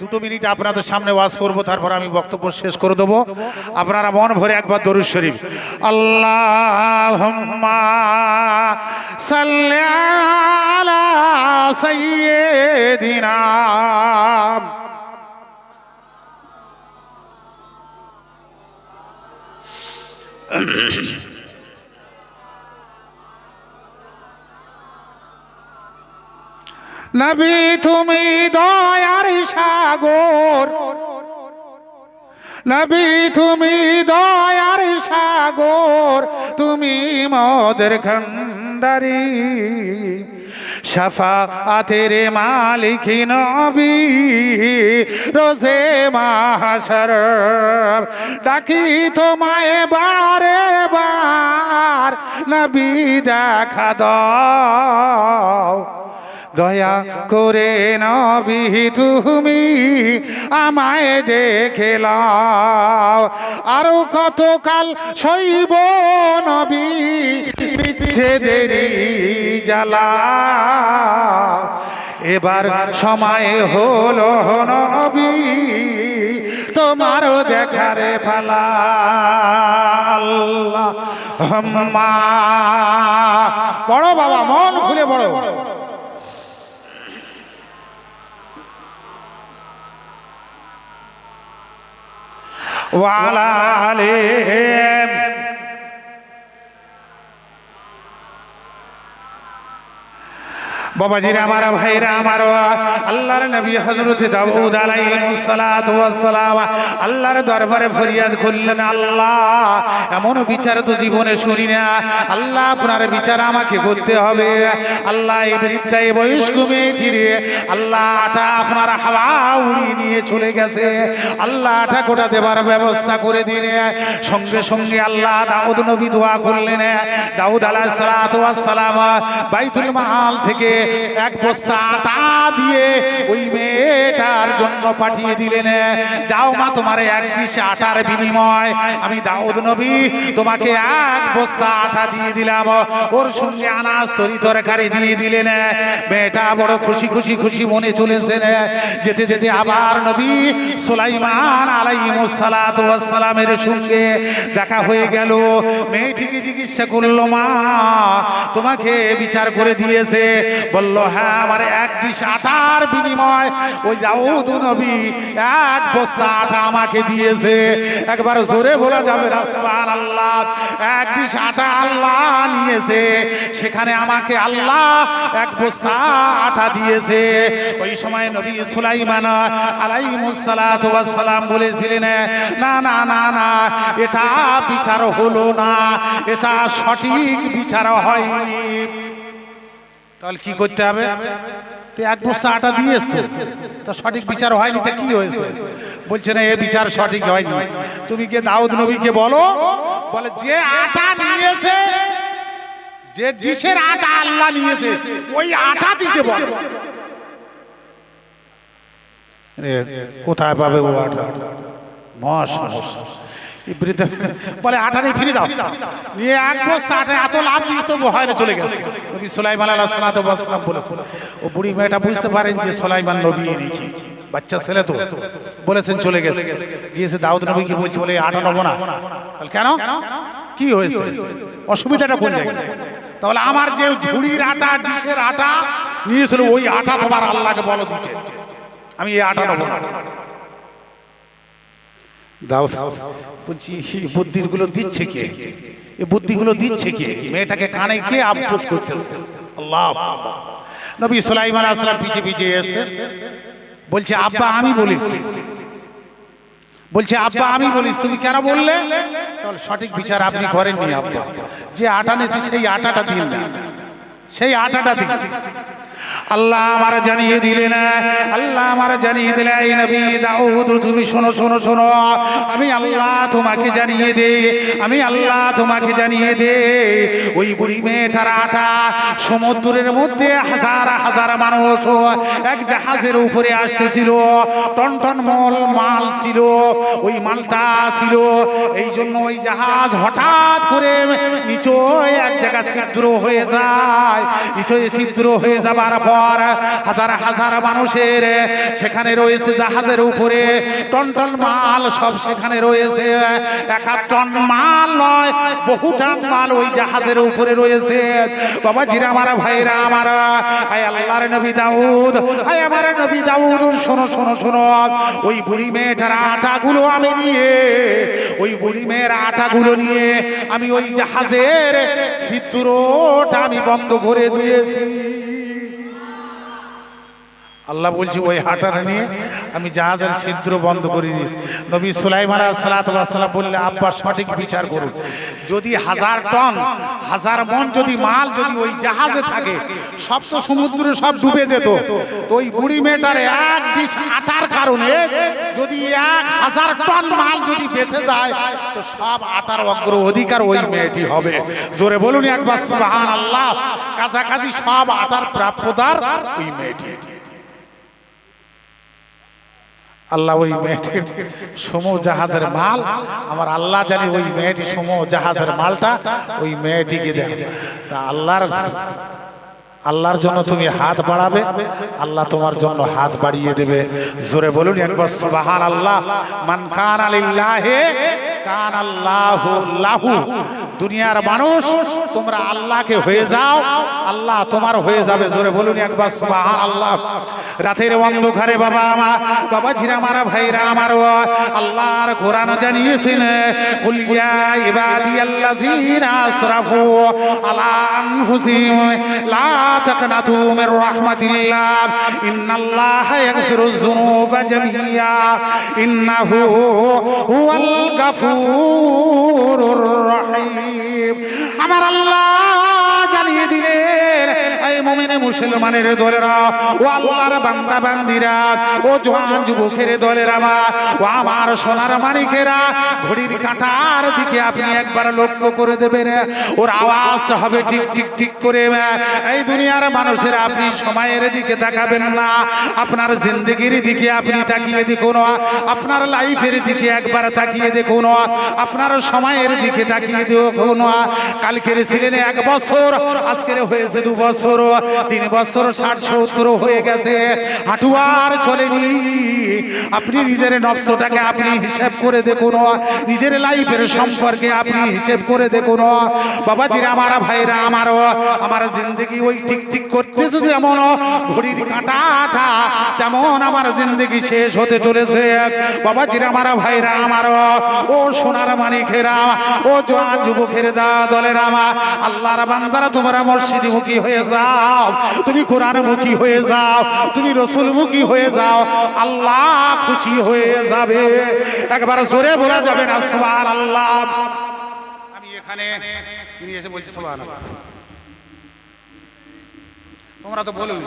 2 মিনিট আপনাদের সামনে ওয়াজ করব, তারপর আমি বক্তব্য শেষ করে দেবো। আপনারা মন ভরে একবার দরুদ শরীফ আল্লাহুম্মা সাল্লি আলা সাইয়্যিদিনা নবী তুমি দয়ার সাগর, নবী তুমি দয়ার সাগর, তুমি মোদের খণ্ডারি, শাফাআতের মালিক নবী রোজে মাহশর, ডাকি তোমায় বারে বার নবী দেখা দাও, দয়া করে নবী তুমি আমায় ডেকে লাও, আরো কতকাল সইব নবী বিচ্ছেদেরই জ্বালা, এবার সময় হলো নবী তোমারও দেখারে পালা, আল্লাহুম্মা বড় বাবা মন খুলে বড় ওয়ালা আলাইহিম বাবাজিরা আমার ভাইরা আমার, আল্লাহর নবী হযরত দাউদ আলাইহিস সালাতু ওয়াস সালাম আল্লাহর দরবারে ফরিয়াদ করলেন, আল্লাহ এমন বিচার তো জীবনে শুনি না, আল্লাহ আপনার বিচার আমাকে করতে হবে। আল্লাহ এই বৃদ্ধায় বয়স্ক মেয়েটিরে আল্লাহ আটা আপনার হাওয়া উড়িয়ে নিয়ে চলে গেছে, আল্লাহ আটা কোটা দেবার ব্যবস্থা করে দিলে। সঙ্গে সঙ্গে আল্লাহ দাউদ নবী দোয়া করলেন, দাউদ আলাইহিস সালাতু ওয়াস সালাম বাইতুল মাল থেকে 1 বস্তা আটা দিয়ে ওই মেয়েটার জন্য পাঠিয়ে দিলেন, যাও মা তোমার 1 ডিশ আটার বিনিময় আমি দাউদ নবী তোমাকে 1 বস্তা আটা দিয়ে দিলাম, ওর সঙ্গে আনাজ তরি তরকারি দিয়ে দিলেন। মেয়েটা বড় খুশি খুশি খুশি মনে চলেছেন। যেতে যেতে আবার নবী সুলাইমান আলাইহিস সালাতু ওয়াস সালামের সঙ্গে দেখা হয়ে গেল। মেয়েটিকে জিজ্ঞাসা করলো, মা তোমাকে বিচার করে দিয়েছে? বলল, হ্যাঁ আমার 1 ডিশ আটার বিনিময় ওই দাউদ নবী 1 বস্তা আটা আমাকে দিয়েছে। একবার জোরে বলা যাবে না সুবহানাল্লাহ। 1 ডিশ আটা আল্লাহ নিয়েছে, সেখানে আমাকে আল্লাহ 1 বস্তা আটা দিয়েছে। ওই সময় নবী সুলাইমান আলাইহিস সালাতু ওয়াস সালাম বলেছিলেন, না না না না এটা বিচার হলো না, এটা সঠিক বিচার হয়নি। তাহলে কি করতে হবে? তুই 1 বস্তা আটা দিয়েছ তো সঠিক বিচার হয়নি, তা কি হয়েছে? বলছে না, এ বিচার সঠিক হয়নি। তুমি কে দাউদ নবীকে বলো, বলে যে আটা নিয়েছে, যে ডিশের আটা আল্লাহ নিয়েছে ওই আটা দিতে বলো। কোথায় পাবে ও আটা? বলে আটা নিয়ে ফিরে যাও, নিয়ে 1 বস্তা আটা এত লাভ দিস তো হয় না, চলে গেছে। নবী সুলাইমান আলাইহিস সালাতু ওয়াস সালাম বলেছেন, ও বুড়ি মেয়েটা বুঝতে পারেন যে সুলাইমান নবী নাকি, বাচ্চা ছেলে তো, বলেছেন চলে গেছে। গিয়েছে দাউদ নবীকে বলছে, বলে আটা নেবো না। কেন, কি হয়েছে, অসুবিধাটা কোন জায়গায়? তাহলে আমার যে ঝুড়ির আটা ডিশের আটা নিয়েছিল ওই আটা তোমার আল্লাহকে বলো দিতে, আমি এই আটা নেবো না। দাউদ বলছি, বুদ্ধিগুলো দিচ্ছে কে? এই বুদ্ধিগুলো দিচ্ছে কে? মেয়েটাকে কানে কে আপোস করতেছে? আল্লাহ। নবী সুলাইমান আলাইহিস সালাম পিছে পিছে এসে বলছে, আব্বা আমি বলেছি। বলছে, আব্বা আমি বলিস, তুমি কেন বললে? তাহলে সঠিক বিচার আপনি করেননি আব্বা। যে আটা নিয়েছে সেই আটাটা দিন না, সেই আটাটা দিন। আল্লাহ আমার জানিয়ে দিলেন, আল্লাহ আমার জানিয়ে দিলেন, এই নবী দাউদ তুমি শোনো শোনো শোনো, আমি আল্লাহ তোমাকে জানিয়ে দে, আমি আল্লাহ তোমাকে জানিয়ে দে, ওই বুড়ি মেয়েটার আটা সমুদ্রের মধ্যে হাজার হাজার মানুষ এক জাহাজের উপরে আসতেছিল, টন টন মাল ছিল, ওই মালটা ছিল, এই জন্য ওই জাহাজ হঠাৎ করে নিচে এক জায়গা ছিদ্র হয়ে যায়, নিচে ছিদ্র হয়ে যাবার পর হাজার হাজার মানুষের সেখানে রয়েছে জাহাজের উপরে, টন টন মাল সব সেখানে রয়েছে, এক টন মাল নয় বহু টন মাল ওই জাহাজের উপরে রয়েছে। বাবা জিরা আমার ভাইরা আমার, আয় আল্লাহর নবী দাউদ, আয় আমার নবী দাউদ শোনো শোনো শোনো, ওই বুড়ি মেয়েটার আটাগুলো আমি নিয়ে, ওই বুড়ি মেয়ের আটাগুলো নিয়ে আমি ওই জাহাজের ছিদ্রটা আমি বন্ধ করে দিয়েছি। আল্লাহ বলছি ওই হাঁটাটা নিয়ে আমি জাহাজের ছিদ্র বন্ধ করে দিয়েছি। নবী সুলাইমান আলাইহিস সালাতু ওয়াস সালাম বললে আব্বা সঠিক বিচার করুন, যদি 1000 টন 1000 মণ যদি মাল যদি ওই জাহাজে থাকে, সব তো সমুদ্রে সব ডুবে যেত, তো ওই বুড়ি মেয়েটার এক ডিশ আটার কারণে যদি 1000 টন মাল যদি বেঁচে যায়, তো সব আটার অগ্র অধিকার ওই মেয়েটি হবে। জোরে বলুন একবার সুবহানাল্লাহ। কাছাকাছি সব আটার প্রাপ্যদার ওই মেয়েটি। আল্লাহ ওই মেয়েটির সমূহ জাহাজের মাল, আমার আল্লাহ জানি ওই মেয়েটি সমূহ জাহাজের মালটা ওই মেয়েটিকে দেয়। তা আল্লাহর জন্য তুমি হাত বাড়াবে, আল্লাহ তোমার জন্য হাত বাড়িয়ে দেবে। জোরে বলুন একবার সুবহানাল্লাহ। মান কানা লিল্লাহি কানা আল্লাহু লাহু। দুনিয়ার মানুষ তোমরা আল্লাহকে হয়ে যাও, আল্লাহ তোমার হয়ে যাবে। জোরে বলুন একবার সুবহানাল্লাহ। রাতের অন্ধকারে বাবা আমার, বাবা ঝিরা মারা ভাইরা আমার, আল্লাহর কোরআন জানিয়েছেন, কুল ইয়া ইবাদিয়াল্লাযিনা আসরাফু আলা আনফুসিহিম লা তাকনাতু মির রাহমাতিল্লাহ ইন্নাল্লাহা ইয়াগফিরুয যুনুবা জামিয়া ইন্নাহু হুয়াল গাফুরুর রহিম। আমার আল্লাহ জানিয়ে দিলেন, এই মুমিন মুসলমানের দলেরা, ও আল্লাহর বান্দা বান্দিরা, ও জওয়ান যুবকের দলেরা, ও আমার সোনার মানিকেরা, ঘড়ির কাঁটার দিকে আপনি একবার লক্ষ্য করে দেবেন, ওর আওয়াজটা হবে টিক টিক টিক করে। এই দুনিয়ার মানুষের আপনি সময়ের দিকে তাকাবেন না, আপনার জিন্দেগির দিকে আপনি তাকিয়ে দেখুন, আপনার লাইফের দিকে একবার তাকিয়ে দেখুন, আপনার সময়ের দিকে তাকিয়ে দেখুন। কালকের ছিলেন 1 বছর, আজকের হয়েছে 2 বছর, 3 বছর, 60-70 হয়ে গেছে, হাঁটু আর চলেনি। আপনি নিজের নফসটাকে আপনি হিসাব করে দেখুন, নিজের লাইফের সম্পর্কে আপনি হিসাব করে দেখুন। বাবাজিরা আমার ভাইরা আমার জিন্দেগি ওই টিক টিক করতেছে যেমন ঘড়ির কাঁটাটা, তেমন আমার জিন্দেগি শেষ হতে চলেছে। বাবাজিরা আমার ভাইরা আমার, ও সোনার মানিকেরা, ও জওয়ান যুবকের দলেরা, আল্লাহর বান্দারা, তোমরা মসজিদে মুখী হয়ে যাও, তুমি কোরআন মুখী হয়ে যাও, তুমি রাসূল মুখী হয়ে যাও, আল্লাহ খুশি হয়ে যাবে। একবার জোরে বলা যাবে না সুবহানাল্লাহ? আমি এখানে এসে বলছি সুবহানাল্লাহ, তোমরা তো বলুন।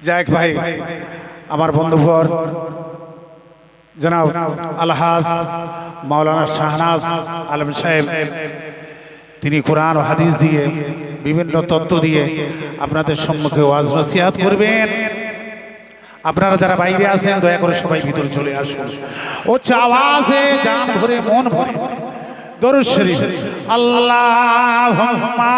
যাক ভাই, আমার বন্ধুবর জনাব আলহাজ মাওলানা শাহনাজ আলম সাহেব, তিনি কোরআন ও হাদিস দিয়ে বিভিন্ন তত্ত্ব দিয়ে আপনাদের সম্মুখে ওয়াজ নসিহত করবেন। আপনারা যারা বাইরে আছেন দয়া করে সবাই ভিতরে চলে আসুন, উচ্চ আওয়াজে জান ভরে মন ভরে দরুদ শরীফ আল্লাহুম্মা